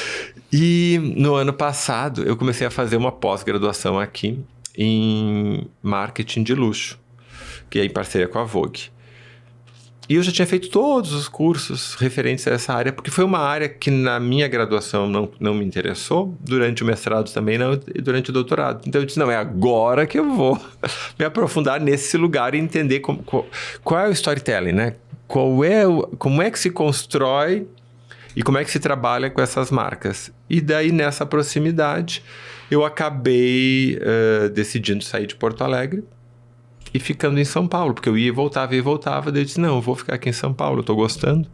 E no ano passado eu comecei a fazer uma pós-graduação aqui em marketing de luxo, que é em parceria com a Vogue. E eu já tinha feito todos os cursos referentes a essa área, porque foi uma área que na minha graduação não me interessou, durante o mestrado também não, e durante o doutorado. Então eu disse, não, é agora que eu vou me aprofundar nesse lugar e entender qual é o storytelling, né? Como é que se constrói e como é que se trabalha com essas marcas. E daí, nessa proximidade, eu acabei decidindo sair de Porto Alegre e ficando em São Paulo, porque eu ia e voltava, daí eu disse, não, eu vou ficar aqui em São Paulo, eu tô gostando.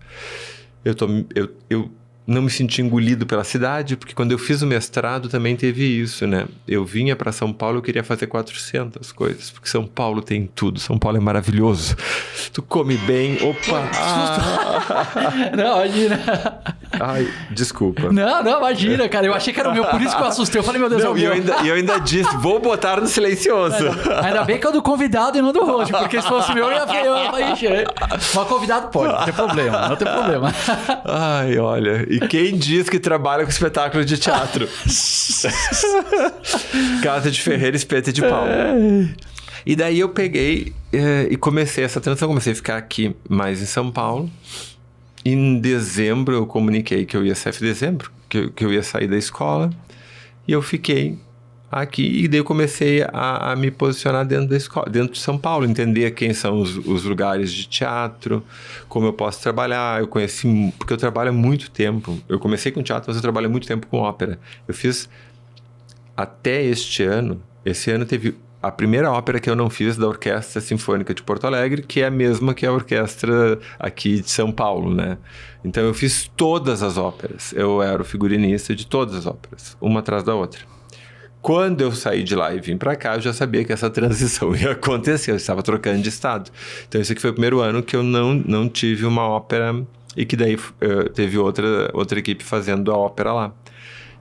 Eu não me senti engolido pela cidade, porque quando eu fiz o mestrado também teve isso, né? Eu vinha para São Paulo, eu queria fazer 400 coisas, porque São Paulo tem tudo, São Paulo é maravilhoso. Tu come bem, opa! Não, imagina. Ai, desculpa. Não, imagina, cara, eu achei que era o meu, por isso que eu assustei, eu falei, meu Deus, não, e eu ainda disse, vou botar no silencioso. Ainda bem que é o do convidado e não do host, porque se fosse meu, eu ia falar, ixi, mas convidado pode, não tem problema. Ai, olha, e quem diz que trabalha com espetáculo de teatro? Casa de Ferreira, Espeta de Pau. E daí eu peguei e comecei essa transição, comecei a ficar aqui mais em São Paulo. Em dezembro eu comuniquei que eu ia sair, que eu ia sair da escola. E eu fiquei aqui e daí eu comecei a me posicionar dentro da escola, dentro de São Paulo, entender quem são os lugares de teatro, como eu posso trabalhar. Eu conheci, porque eu trabalho há muito tempo. Eu comecei com teatro, mas eu trabalho há muito tempo com ópera. Eu fiz até esse ano teve a primeira ópera que eu não fiz da Orquestra Sinfônica de Porto Alegre, que é a mesma que a orquestra aqui de São Paulo, né? Então eu fiz todas as óperas. Eu era o figurinista de todas as óperas, uma atrás da outra. Quando eu saí de lá e vim para cá, eu já sabia que essa transição ia acontecer. Eu estava trocando de estado. Então esse aqui foi o primeiro ano que eu não tive uma ópera e que daí teve outra equipe fazendo a ópera lá.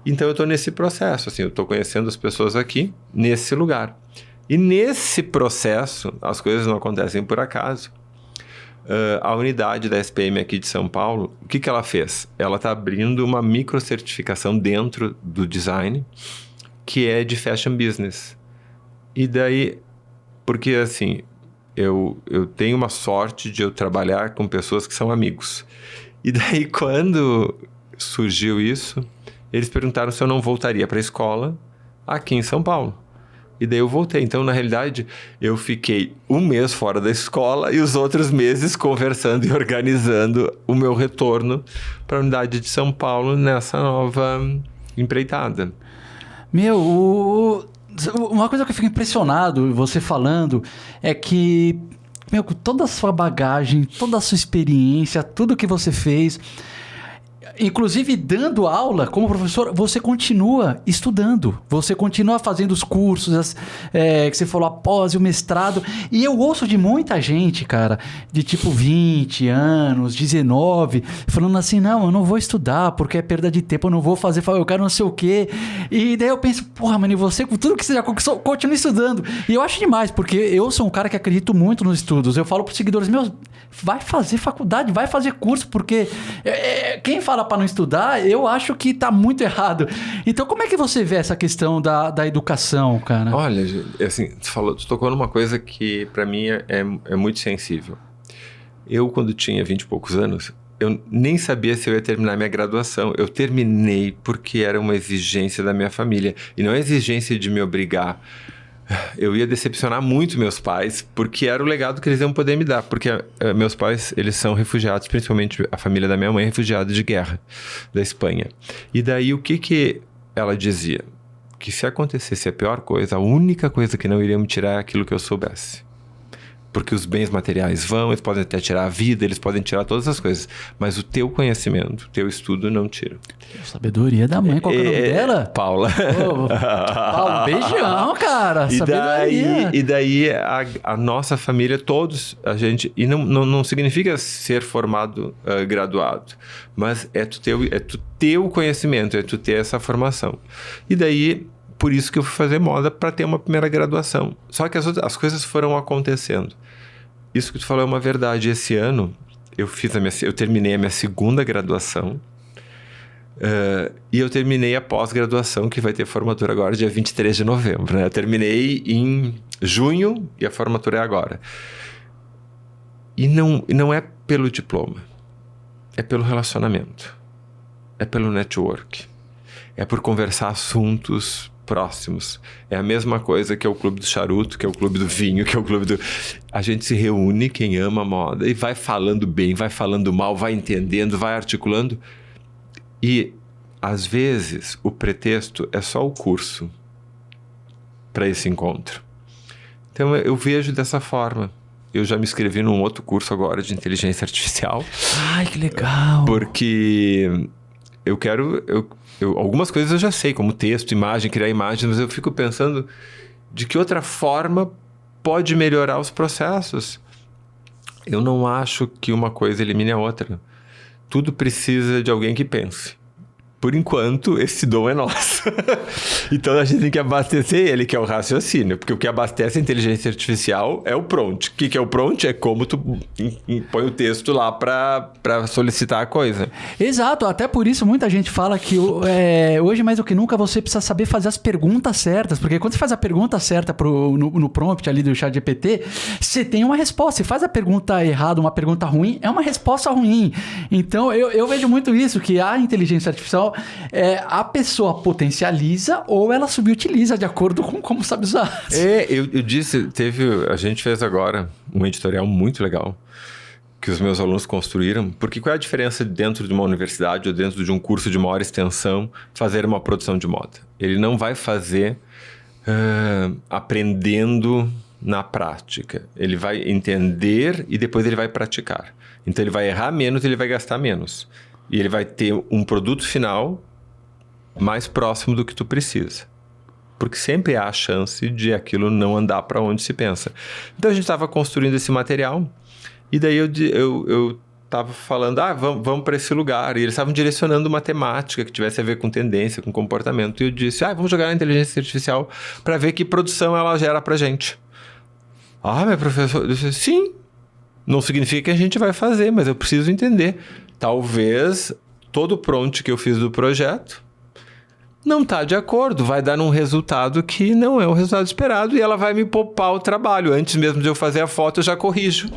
Então eu estou nesse processo, assim, eu estou conhecendo as pessoas aqui, nesse lugar. E nesse processo, as coisas não acontecem por acaso. A unidade da SPM aqui de São Paulo, o que ela fez? Ela está abrindo uma microcertificação dentro do design, que é de fashion business. E daí, porque assim, eu tenho uma sorte de eu trabalhar com pessoas que são amigos. E daí, quando surgiu isso, eles perguntaram se eu não voltaria para a escola aqui em São Paulo. E daí eu voltei. Então, na realidade, eu fiquei um mês fora da escola e os outros meses conversando e organizando o meu retorno para a unidade de São Paulo nessa nova empreitada. Meu, uma coisa que eu fico impressionado, você falando, é que, com toda a sua bagagem, toda a sua experiência, tudo que você fez, inclusive dando aula como professor, você continua estudando, você continua fazendo os cursos, que você falou, após o mestrado. E eu ouço de muita gente, cara, de tipo 20 anos, 19, falando assim, não, eu não vou estudar porque é perda de tempo, eu não vou fazer, eu quero não sei o quê. E daí eu penso, porra, mano, e você, com tudo que você já conquistou, continua estudando. E eu acho demais, porque eu sou um cara que acredito muito nos estudos. Eu falo pros seguidores meus, vai fazer faculdade, vai fazer curso, porque quem fala para não estudar, eu acho que tá muito errado. Então, como é que você vê essa questão da educação, cara? Olha, assim, tu tocou numa coisa que para mim é muito sensível. Eu, quando tinha 20 e poucos anos, eu nem sabia se eu ia terminar minha graduação. Eu terminei porque era uma exigência da minha família. E não é exigência de me obrigar. Eu ia decepcionar muito meus pais, porque era o legado que eles iam poder me dar. Porque meus pais, eles são refugiados, principalmente a família da minha mãe é refugiada de guerra da Espanha. E daí o que ela dizia? Que se acontecesse a pior coisa, a única coisa que não iriam me tirar é aquilo que eu soubesse. Porque os bens materiais eles podem até tirar a vida, eles podem tirar todas as coisas. Mas o teu conhecimento, o teu estudo não tira. Sabedoria da mãe, qual é o nome dela? Paula. Paula, beijão, cara. E daí a nossa família, todos, a gente... E não significa ser formado, graduado. Mas é tu ter o conhecimento, é tu ter essa formação. E daí... Por isso que eu fui fazer moda, para ter uma primeira graduação. Só que as coisas foram acontecendo. Isso que tu falou é uma verdade. Esse ano, eu terminei a minha segunda graduação. E eu terminei a pós-graduação, que vai ter formatura agora, dia 23 de novembro. Né? Eu terminei em junho e a formatura é agora. E não é pelo diploma. É pelo relacionamento. É pelo network. É por conversar assuntos próximos. É a mesma coisa que é o clube do charuto, que é o clube do vinho, que é o clube do... A gente se reúne, quem ama a moda, e vai falando bem, vai falando mal, vai entendendo, vai articulando. E, às vezes, o pretexto é só o curso para esse encontro. Então, eu vejo dessa forma. Eu já me inscrevi num outro curso agora de inteligência artificial. Ai, que legal! Porque eu quero... algumas coisas eu já sei, como texto, imagem, criar imagens, mas eu fico pensando de que outra forma pode melhorar os processos. Eu não acho que uma coisa elimine a outra. Tudo precisa de alguém que pense. Por enquanto, esse dom é nosso. Então, a gente tem que abastecer ele, que é o raciocínio. Porque o que abastece a inteligência artificial é o prompt. O que é o prompt? É como tu põe o texto lá para solicitar a coisa. Exato. Até por isso, muita gente fala que hoje, mais do que nunca, você precisa saber fazer as perguntas certas. Porque quando você faz a pergunta certa no prompt ali do ChatGPT, você tem uma resposta. Se faz a pergunta errada, uma pergunta ruim, é uma resposta ruim. Então, eu vejo muito isso, que a inteligência artificial... a pessoa potencializa ou ela subutiliza de acordo com como sabe usar. Eu disse, a gente fez agora um editorial muito legal que os meus alunos construíram, porque qual é a diferença dentro de uma universidade ou dentro de um curso de maior extensão fazer uma produção de moda? Ele não vai fazer aprendendo na prática. Ele vai entender e depois ele vai praticar. Então ele vai errar menos e ele vai gastar menos. E ele vai ter um produto final mais próximo do que tu precisa. Porque sempre há a chance de aquilo não andar para onde se pensa. Então a gente estava construindo esse material e daí eu estava falando, vamos para esse lugar. E eles estavam direcionando uma temática que tivesse a ver com tendência, com comportamento. E eu disse, vamos jogar na inteligência artificial para ver que produção ela gera para gente. Meu professor, eu disse, sim. Não significa que a gente vai fazer, mas eu preciso entender. Talvez todo o prompt que eu fiz do projeto não está de acordo, vai dar um resultado que não é o resultado esperado e ela vai me poupar o trabalho. Antes mesmo de eu fazer a foto, eu já corrijo.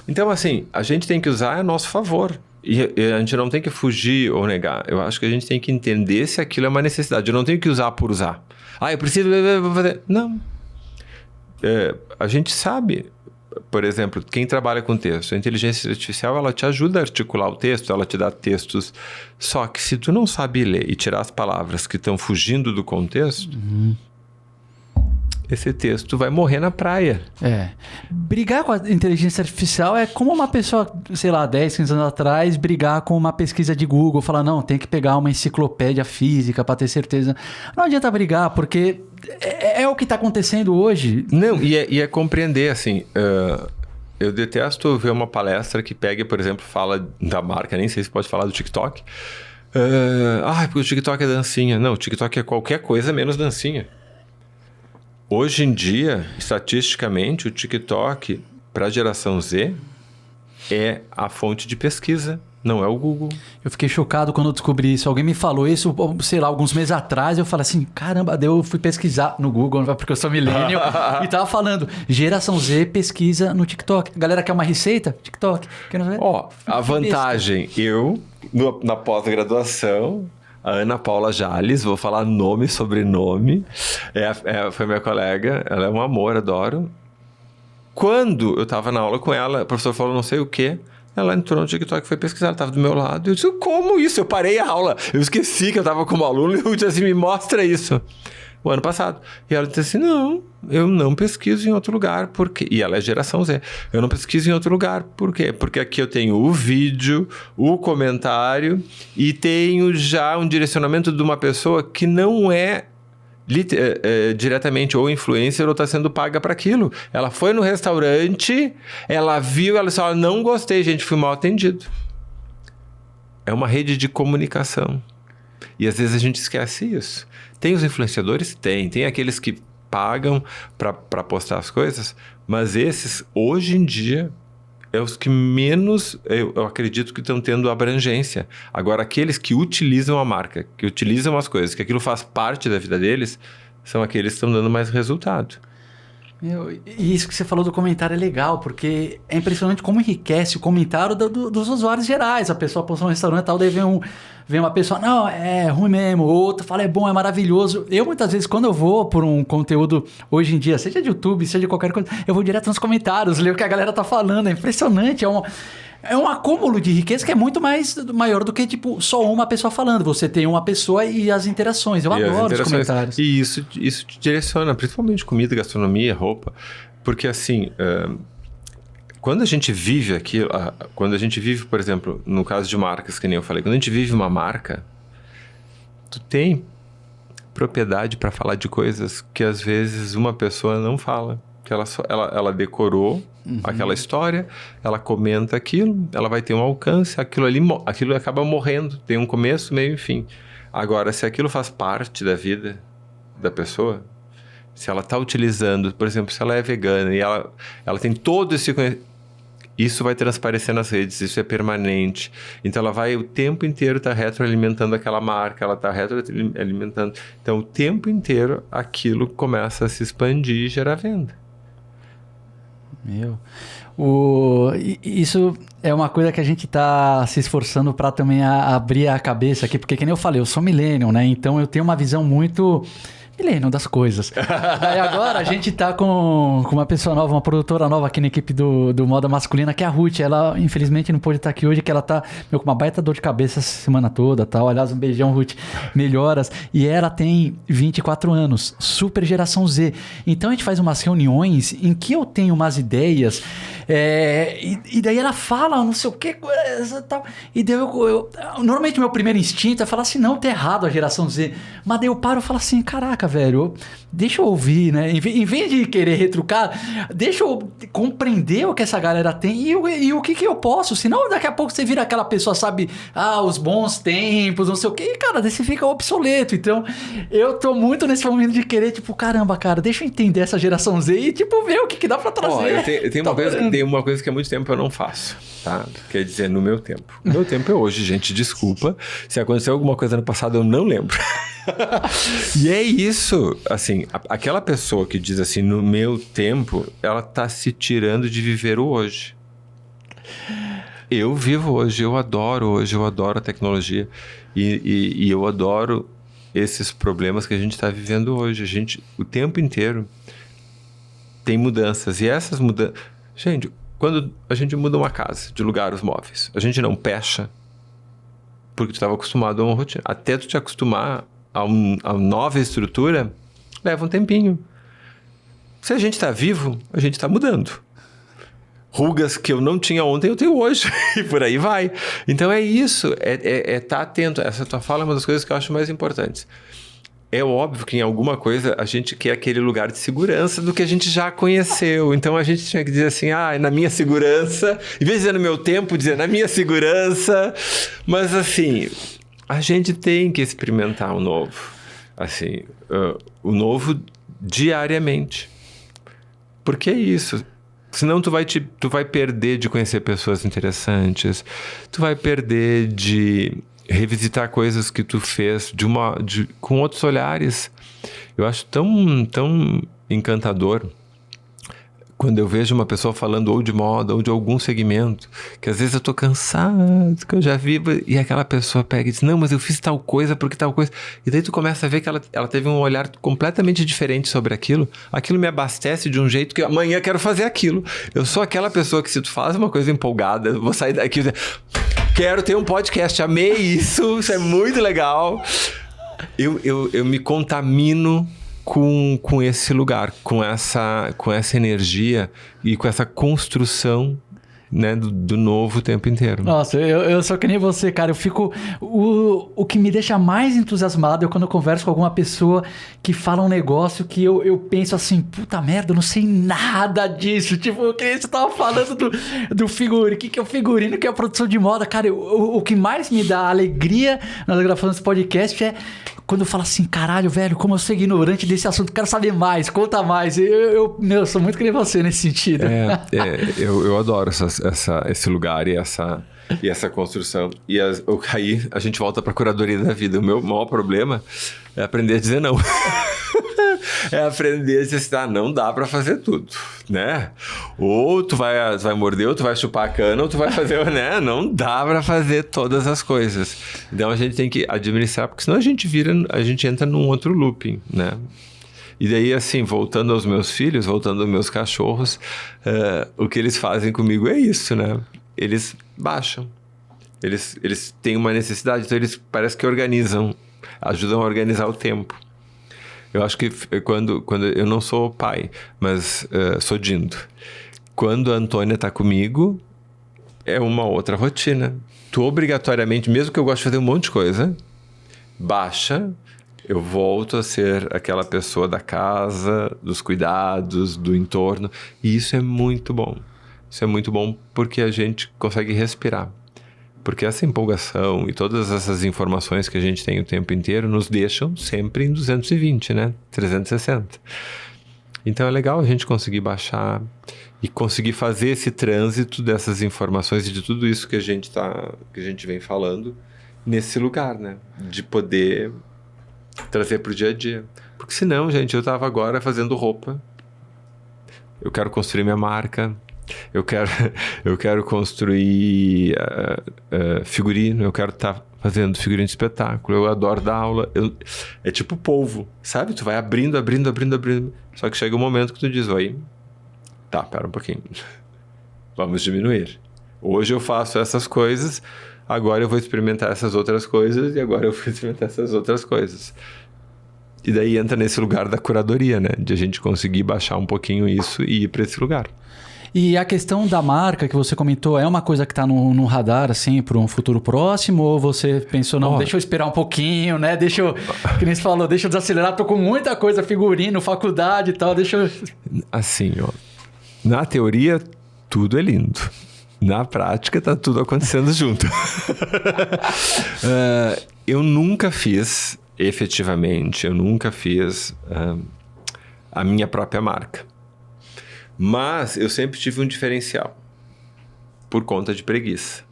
Então, assim, a gente tem que usar a nosso favor. E a gente não tem que fugir ou negar. Eu acho que a gente tem que entender se aquilo é uma necessidade. Eu não tenho que usar por usar. Eu preciso fazer... Não. A gente sabe... Por exemplo, quem trabalha com texto, a inteligência artificial, ela te ajuda a articular o texto, ela te dá textos. Só que se tu não sabe ler e tirar as palavras que estão fugindo do contexto, esse texto vai morrer na praia. Brigar com a inteligência artificial é como uma pessoa, sei lá, 10, 15 anos atrás, brigar com uma pesquisa de Google, falar, não, tem que pegar uma enciclopédia física para ter certeza. Não adianta brigar, porque é o que está acontecendo hoje. Não, e é compreender, assim, eu detesto ver uma palestra que pega, por exemplo, fala da marca, nem sei se pode falar do TikTok. Porque o TikTok é dancinha. Não, o TikTok é qualquer coisa menos dancinha. Hoje em dia, estatisticamente, o TikTok, para a geração Z, é a fonte de pesquisa, não é o Google. Eu fiquei chocado quando eu descobri isso. Alguém me falou isso, sei lá, alguns meses atrás. Eu falei assim, caramba, daí eu fui pesquisar no Google, porque eu sou millennial, e tava falando, geração Z pesquisa no TikTok. Galera quer uma receita? TikTok. A vantagem, na pós-graduação... A Ana Paula Jales, vou falar nome, sobrenome, foi minha colega, ela é um amor, adoro. Quando eu estava na aula com ela, o professor falou não sei o quê, ela entrou no TikTok e foi pesquisar, ela estava do meu lado. Eu disse, como isso? Eu parei a aula, eu esqueci que eu estava como aluno e eu disse assim, me mostra isso. O ano passado. E ela disse assim, não, eu não pesquiso em outro lugar, porque... E ela é geração Z. Eu não pesquiso em outro lugar, por quê? Porque aqui eu tenho o vídeo, o comentário e tenho já um direcionamento de uma pessoa que não é diretamente ou influencer ou está sendo paga para aquilo. Ela foi no restaurante, ela viu, ela disse, não gostei, gente, fui mal atendido. É uma rede de comunicação. E às vezes a gente esquece isso. Tem os influenciadores? Tem aqueles que pagam para postar as coisas, mas esses, hoje em dia, é os que menos, eu acredito que estão tendo abrangência. Agora, aqueles que utilizam a marca, que utilizam as coisas, que aquilo faz parte da vida deles, são aqueles que estão dando mais resultado. E isso que você falou do comentário é legal, porque é impressionante como enriquece o comentário dos usuários gerais. A pessoa postou um restaurante e tal, daí vem uma pessoa, não, é ruim mesmo, outra fala, é bom, é maravilhoso. Eu, muitas vezes, quando eu vou por um conteúdo, hoje em dia, seja de YouTube, seja de qualquer coisa, eu vou direto nos comentários, ler o que a galera tá falando, é impressionante, é um acúmulo de riqueza que é muito maior do que, tipo, só uma pessoa falando. Você tem uma pessoa e as interações. Eu adoro os comentários. E isso te direciona, principalmente comida, gastronomia, roupa. Porque, assim, quando a gente vive aquilo... Quando a gente vive, por exemplo, no caso de marcas, que nem eu falei, quando a gente vive uma marca, tu tem propriedade para falar de coisas que, às vezes, uma pessoa não fala. Que ela decorou aquela história, ela comenta aquilo, ela vai ter um alcance, aquilo acaba morrendo, tem um começo, meio e fim. Agora, se aquilo faz parte da vida da pessoa, se ela está utilizando, por exemplo, se ela é vegana e ela tem todo esse conhecimento, isso vai transparecer nas redes, isso é permanente. Então, ela vai o tempo inteiro estar retroalimentando aquela marca, ela está retroalimentando. Então, o tempo inteiro, aquilo começa a se expandir e gerar venda. Isso é uma coisa que a gente tá se esforçando para também abrir a cabeça aqui, porque, que nem eu falei, eu sou millennial, né? Então eu tenho uma visão muito millennial das coisas. Daí agora a gente tá com uma pessoa nova, uma produtora nova aqui na equipe do Moda Masculina, que é a Ruth. Ela, infelizmente, não pôde estar aqui hoje, que ela tá com uma baita dor de cabeça essa semana toda, tal. Aliás, um beijão, Ruth. Melhoras. E ela tem 24 anos, super geração Z. Então a gente faz umas reuniões em que eu tenho umas ideias, e daí ela fala, não sei o que, tal. E daí normalmente o meu primeiro instinto é falar assim, não, tá errado a geração Z. Mas daí eu paro e falo assim, caraca, velho, deixa eu ouvir, né? Em vez de querer retrucar, deixa eu compreender o que essa galera tem e o que eu posso. Senão, daqui a pouco você vira aquela pessoa, sabe? Os bons tempos, não sei o que. E, cara, daí você fica obsoleto. Então, eu tô muito nesse momento de querer, tipo, caramba, cara, deixa eu entender essa geração Z e, tipo, ver o que dá pra trazer. Tem uma coisa que há muito tempo eu não faço, tá? Quer dizer, no meu tempo. O meu tempo é hoje, gente, desculpa. Se aconteceu alguma coisa no passado, eu não lembro. E é isso, assim, aquela pessoa que diz assim, no meu tempo, ela tá se tirando de viver o hoje. Eu vivo hoje, eu adoro a tecnologia e eu adoro esses problemas que a gente está vivendo hoje. O tempo inteiro tem mudanças e essas mudanças... Gente, quando a gente muda uma casa, de lugar os móveis, a gente não pecha porque tu estava acostumado a uma rotina. Até tu te acostumar a uma nova estrutura, leva um tempinho. Se a gente está vivo, a gente está mudando. Rugas que eu não tinha ontem, eu tenho hoje. E por aí vai. Então é isso. É estar atento. Essa tua fala é uma das coisas que eu acho mais importantes. É óbvio que em alguma coisa a gente quer aquele lugar de segurança do que a gente já conheceu. Então a gente tinha que dizer assim, na minha segurança. Em vez de dizer no meu tempo, dizer na minha segurança. Mas assim, a gente tem que experimentar o novo. Assim, o novo diariamente. Porque é isso. Senão tu vai perder de conhecer pessoas interessantes. Tu vai perder de revisitar coisas que tu fez com outros olhares. Eu acho tão encantador quando eu vejo uma pessoa falando ou de moda ou de algum segmento, que às vezes eu tô cansado, que eu já vi, e aquela pessoa pega e diz, não, mas eu fiz tal coisa porque tal coisa. E daí tu começa a ver que ela teve um olhar completamente diferente sobre aquilo. Aquilo me abastece de um jeito que amanhã quero fazer aquilo. Eu sou aquela pessoa que se tu faz uma coisa empolgada, eu vou sair daqui e dizer, quero ter um podcast, amei isso é muito legal. Eu me contamino com esse lugar, com essa energia e com essa construção, né, do novo o tempo inteiro. Nossa, eu sou que nem você, cara. Eu fico... O que me deixa mais entusiasmado é quando eu converso com alguma pessoa que fala um negócio que eu penso assim, puta merda, eu não sei nada disso. Tipo, que você tava falando do figurino. O que é o figurino, o que é a produção de moda. Cara, o que mais me dá alegria na gravação desse podcast é quando eu falo assim, caralho, velho, como eu sou ignorante desse assunto, quero saber mais, conta mais. Eu sou muito que nem você nesse sentido. Eu adoro esse lugar e essa construção. E aí a gente volta pra curadoria da vida. O meu maior problema é aprender a dizer não. É aprender a dizer assim, não dá pra fazer tudo, né? Ou tu vai morder, ou tu vai chupar a cana, ou tu vai fazer, né? Não dá pra fazer todas as coisas. Então a gente tem que administrar, porque senão a gente entra num outro looping, né? E daí, assim, voltando aos meus filhos, voltando aos meus cachorros, o que eles fazem comigo é isso, né? Eles baixam. Eles têm uma necessidade, então eles parece que ajudam a organizar o tempo. Eu acho que quando eu não sou pai, mas sou dindo. Quando a Antônia tá comigo, é uma outra rotina. Tu obrigatoriamente, mesmo que eu goste de fazer um monte de coisa, baixa, eu volto a ser aquela pessoa da casa, dos cuidados, do entorno. E isso é muito bom. Isso é muito bom porque a gente consegue respirar. Porque essa empolgação e todas essas informações que a gente tem o tempo inteiro nos deixam sempre em 220, né? 360. Então é legal a gente conseguir baixar e conseguir fazer esse trânsito dessas informações e de tudo isso que a gente vem falando nesse lugar, né? De poder trazer pro dia a dia. Porque senão, gente, eu tava agora fazendo roupa. Eu quero construir minha marca. Eu quero construir figurino, eu quero estar fazendo figurino de espetáculo, eu adoro dar aula. É tipo polvo, sabe? Tu vai abrindo. Só que chega um momento que tu diz, oi, tá, pera um pouquinho. Vamos diminuir. Hoje eu faço essas coisas, agora eu vou experimentar essas outras coisas e agora eu vou experimentar essas outras coisas. E daí entra nesse lugar da curadoria, né? De a gente conseguir baixar um pouquinho isso e ir para esse lugar. E a questão da marca que você comentou é uma coisa que está no radar, assim, para um futuro próximo? Ou você pensou, não, deixa eu esperar um pouquinho, né? Que nem você falou, deixa eu desacelerar, tô com muita coisa, figurino, faculdade e tal, deixa eu... Assim, na teoria, tudo é lindo. Na prática, tá tudo acontecendo junto. Eu nunca fiz, efetivamente, a minha própria marca. Mas eu sempre tive um diferencial por conta de preguiça.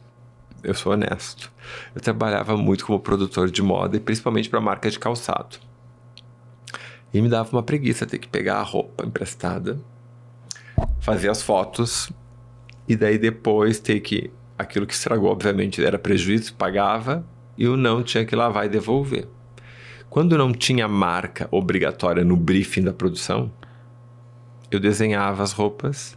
Eu sou honesto. Eu trabalhava muito como produtor de moda e principalmente para marca de calçado. E me dava uma preguiça ter que pegar a roupa emprestada, fazer as fotos e daí depois ter que... Aquilo que estragou, obviamente, era prejuízo, pagava e eu não tinha que lavar e devolver. Quando não tinha marca obrigatória no briefing da produção, eu desenhava as roupas,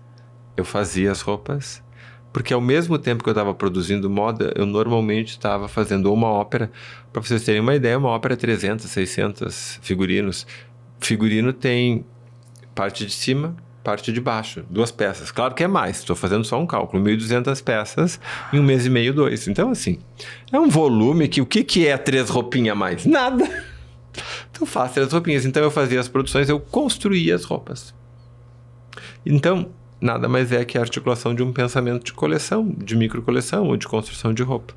eu fazia as roupas, porque ao mesmo tempo que eu estava produzindo moda, eu normalmente estava fazendo uma ópera. Para vocês terem uma ideia, uma ópera 300, 600 figurinos. Figurino tem parte de cima, parte de baixo. 2 peças. Claro que é mais. Estou fazendo só um cálculo. 1.200 peças em 1 mês e meio, 2. Então, assim, é um volume que... O que é 3 roupinhas a mais? Nada. Então, faço 3 roupinhas. Então, eu fazia as produções, eu construía as roupas. Então, nada mais é que a articulação de um pensamento de coleção, de microcoleção ou de construção de roupa.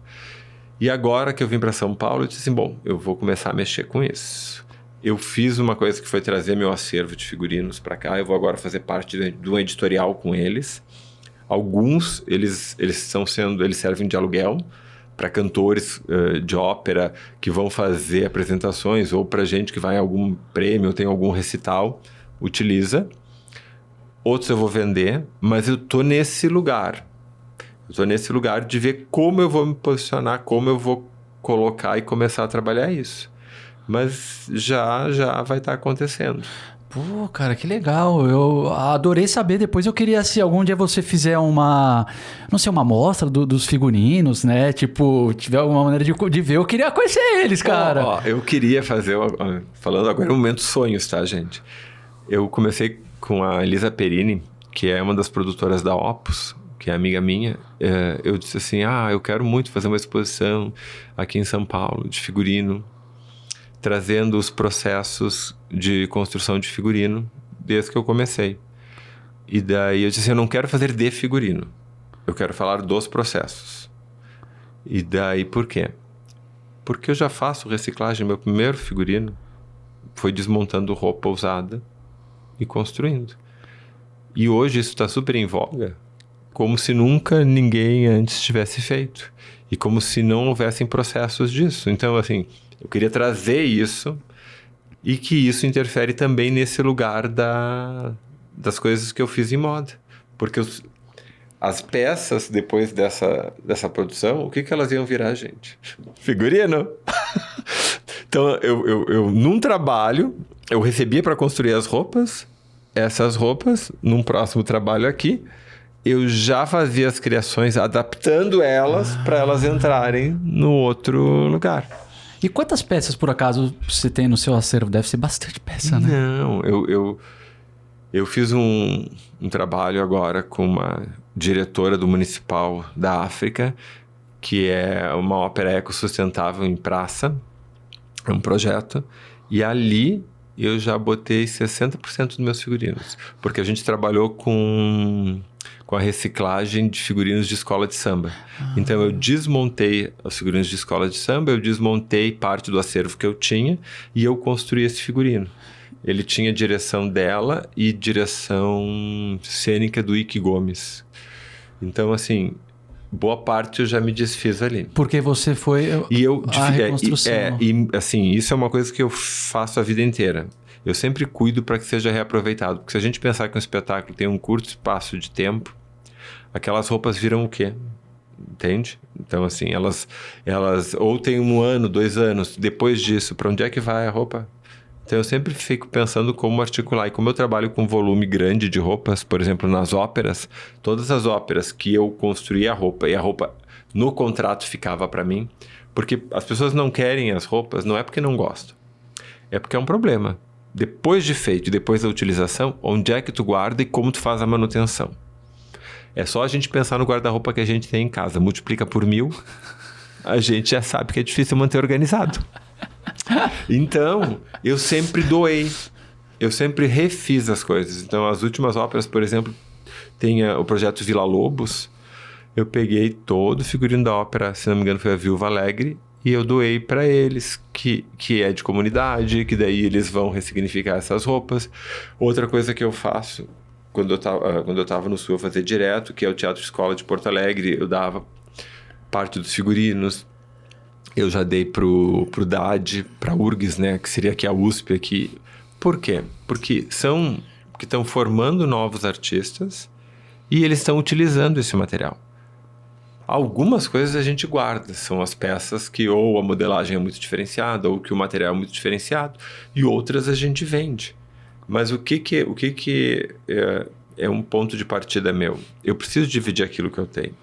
E agora que eu vim para São Paulo, eu disse assim, bom, eu vou começar a mexer com isso. Eu fiz uma coisa que foi trazer meu acervo de figurinos para cá. Eu vou agora fazer parte de um editorial com eles. Alguns, eles servem de aluguel para cantores de ópera que vão fazer apresentações ou para gente que vai em algum prêmio ou tem algum recital, utiliza. Outros eu vou vender, mas eu tô nesse lugar. Eu tô nesse lugar de ver como eu vou me posicionar, como eu vou colocar e começar a trabalhar isso. Mas já vai estar acontecendo. Pô, cara, que legal. Eu adorei saber. Depois eu queria, se algum dia você fizer uma amostra dos figurinos, né? Tipo, tiver alguma maneira de ver, eu queria conhecer eles, cara. Eu queria fazer, falando agora, um momento sonhos, tá, gente? Eu comecei com a Elisa Perini, que é uma das produtoras da Opus, que é amiga minha. Eu disse assim, eu quero muito fazer uma exposição aqui em São Paulo, de figurino, trazendo os processos de construção de figurino desde que eu comecei. E daí eu disse assim, eu não quero fazer de figurino, eu quero falar dos processos. E daí por quê? Porque eu já faço reciclagem. Meu primeiro figurino foi desmontando roupa usada e construindo. E hoje isso está super em voga, como se nunca ninguém antes tivesse feito. E como se não houvessem processos disso. Então, assim, eu queria trazer isso e que isso interfere também nesse lugar das coisas que eu fiz em moda. Porque as peças, depois dessa produção, o que elas iam virar, gente? Figurino! Então, eu num trabalho, eu recebia para construir as roupas. Essas roupas, num próximo trabalho aqui, eu já fazia as criações, adaptando elas para elas entrarem no outro lugar. E quantas peças, por acaso, você tem no seu acervo? Deve ser bastante peça, né? Não, eu fiz um trabalho agora com uma diretora do Municipal da África, que é uma ópera ecossustentável em praça. É um projeto. E ali eu já botei 60% dos meus figurinos. Porque a gente trabalhou com a reciclagem de figurinos de escola de samba. Então, eu desmontei os figurinos de escola de samba, eu desmontei parte do acervo que eu tinha e eu construí esse figurino. Ele tinha direção dela e direção cênica do Ike Gomes. Então, assim, boa parte eu já me desfiz ali. Porque você foi a reconstrução. Assim, isso é uma coisa que eu faço a vida inteira. Eu sempre cuido para que seja reaproveitado. Porque se a gente pensar que um espetáculo tem um curto espaço de tempo, aquelas roupas viram o quê? Entende? Então, assim, elas ou tem 1 ano, 2 anos, depois disso, para onde é que vai a roupa? Então, eu sempre fico pensando como articular. E como eu trabalho com volume grande de roupas, por exemplo, nas óperas, todas as óperas que eu construía a roupa e a roupa no contrato ficava para mim, porque as pessoas não querem as roupas, não é porque não gostam, é porque é um problema. Depois de feito, depois da utilização, onde é que tu guarda e como tu faz a manutenção? É só a gente pensar no guarda-roupa que a gente tem em casa, multiplica por 1000, a gente já sabe que é difícil manter organizado. Então, eu sempre doei, eu sempre refiz as coisas. Então, as últimas óperas, por exemplo, tem o projeto Vila Lobos, eu peguei todo o figurino da ópera, se não me engano foi a Viúva Alegre, e eu doei para eles, que é de comunidade, que daí eles vão ressignificar essas roupas. Outra coisa que eu faço, quando eu tava no Sul, eu fazia direto, que é o Teatro Escola de Porto Alegre, eu dava parte dos figurinos. Eu já dei pro DAD, pra URGS, né, que seria aqui a USP aqui. Por quê? Porque que estão formando novos artistas e eles estão utilizando esse material. Algumas coisas a gente guarda, são as peças que ou a modelagem é muito diferenciada ou que o material é muito diferenciado, e outras a gente vende. Mas o que é um ponto de partida meu? Eu preciso dividir aquilo que eu tenho.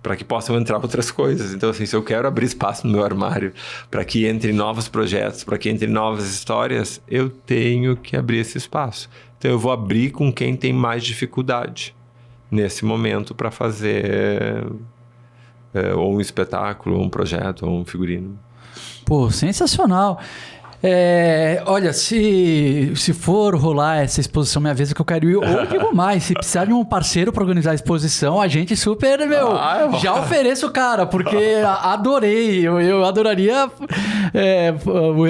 para que possam entrar outras coisas. Então, assim, se eu quero abrir espaço no meu armário para que entrem novos projetos, para que entrem novas histórias, eu tenho que abrir esse espaço. Então, eu vou abrir com quem tem mais dificuldade nesse momento para fazer ou um espetáculo, ou um projeto, ou um figurino. Pô, sensacional. Olha, se for rolar essa exposição minha vez, que eu quero ir, ou digo mais, se precisar de um parceiro para organizar a exposição, a gente super, já ofereço, cara, porque adorei, eu adoraria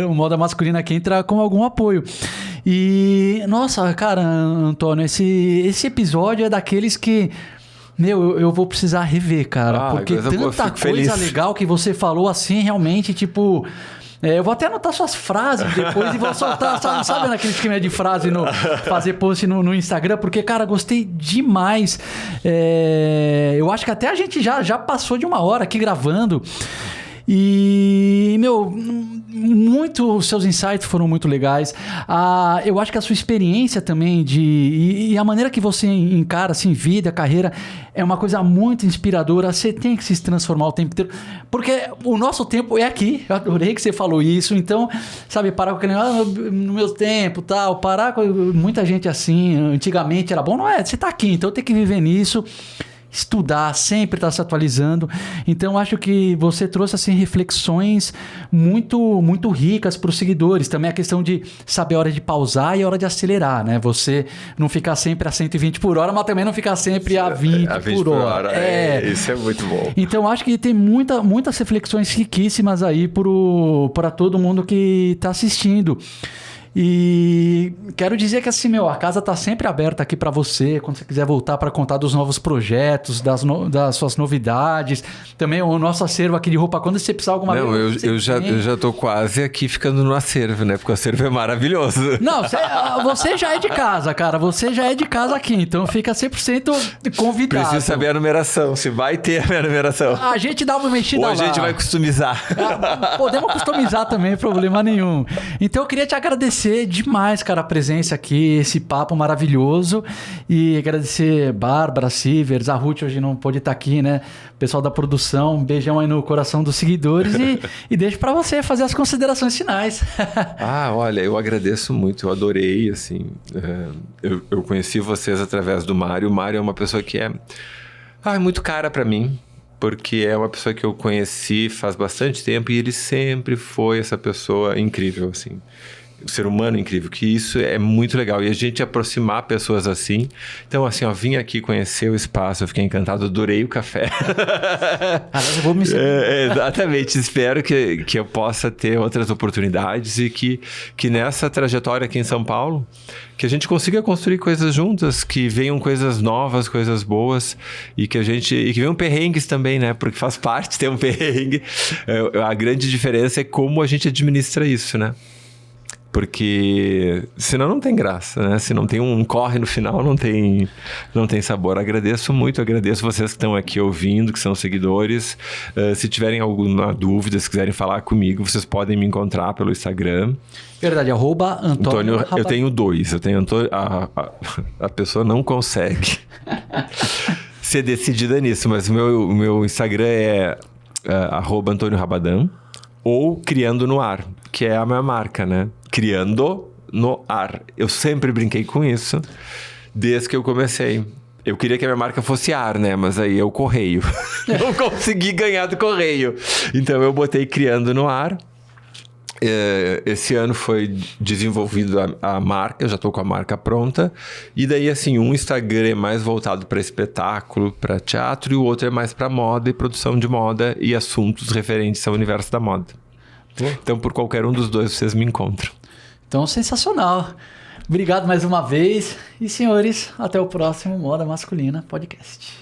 o Moda Masculina aqui entrar com algum apoio. E, nossa, cara, Antônio, esse episódio é daqueles que... eu vou precisar rever, cara, porque tanta coisa legal que você falou assim, realmente, tipo... eu vou até anotar suas frases depois e vou soltar, sabe naquele esquema de frase, fazer post no Instagram, porque, cara, gostei demais. Eu acho que até a gente já passou de 1 hora aqui gravando. E, os seus insights foram muito legais. Eu acho que a sua experiência também e a maneira que você encara assim, vida, carreira, é uma coisa muito inspiradora. Você tem que se transformar o tempo inteiro, porque o nosso tempo é aqui. Eu adorei que você falou isso. Então, sabe, parar com aquele no meu tempo, tal, parar com muita gente assim, antigamente era bom, não é? Você tá aqui, então tem que viver nisso. Estudar, sempre estar se atualizando. Então, acho que você trouxe assim, reflexões muito, muito ricas para os seguidores. Também a questão de saber a hora de pausar e a hora de acelerar, né? Você não ficar sempre a 120 por hora, mas também não ficar sempre a 20 por hora. Isso é muito bom. Então, acho que tem muitas reflexões riquíssimas aí para todo mundo que está assistindo. E quero dizer que assim, a casa tá sempre aberta aqui para você, quando você quiser voltar para contar dos novos projetos, das suas novidades. Também o nosso acervo aqui de roupa, quando você precisar alguma vez... Eu já tô quase aqui ficando no acervo, né? Porque o acervo é maravilhoso. Não, você já é de casa, cara. Você já é de casa aqui, então fica 100% convidado. Preciso saber a numeração, se vai ter a minha numeração. A gente dá uma mexida lá. Ou a gente vai customizar. Podemos customizar também, problema nenhum. Então eu queria te agradecer demais, cara, a presença aqui, esse papo maravilhoso, e agradecer Bárbara, Sivers, a Ruth hoje não pôde estar aqui, né? Pessoal da produção, um beijão aí no coração dos seguidores e deixo para você fazer as considerações finais. Olha, eu agradeço muito, eu adorei, assim, eu conheci vocês através do Mário. O Mário é uma pessoa que é muito cara para mim, porque é uma pessoa que eu conheci faz bastante tempo e ele sempre foi essa pessoa incrível, assim. O ser humano incrível, que isso é muito legal. E a gente aproximar pessoas assim. Então, assim, vim aqui conhecer o espaço, eu fiquei encantado, adorei o café. Eu vou me exatamente, espero que eu possa ter outras oportunidades e que nessa trajetória aqui em São Paulo, que a gente consiga construir coisas juntas, que venham coisas novas, coisas boas, e que venham perrengues também, né? Porque faz parte ter um perrengue. A grande diferença é como a gente administra isso, né? Porque senão não tem graça, né? Se não tem um corre no final, não tem sabor. Agradeço muito, agradeço vocês que estão aqui ouvindo, que são seguidores. Se tiverem alguma dúvida, se quiserem falar comigo, vocês podem me encontrar pelo Instagram. Verdade, @Antônio. Eu tenho 2. Eu tenho Antônio. A pessoa não consegue ser decidida nisso, mas o meu Instagram é @Antônio Rabadan ou Criando no Ar, que é a minha marca, né? Criando no Ar. Eu sempre brinquei com isso desde que eu comecei. Eu queria que a minha marca fosse ar, né? Mas aí é o correio. Eu consegui ganhar do correio. Então eu botei Criando no Ar. Esse ano foi desenvolvido a marca, eu já estou com a marca pronta. E daí, assim, um Instagram é mais voltado para espetáculo, para teatro, e o outro é mais para moda e produção de moda e assuntos referentes ao universo da moda. Então, por qualquer um dos dois, vocês me encontram. Então, sensacional. Obrigado mais uma vez. E, senhores, até o próximo Moda Masculina Podcast.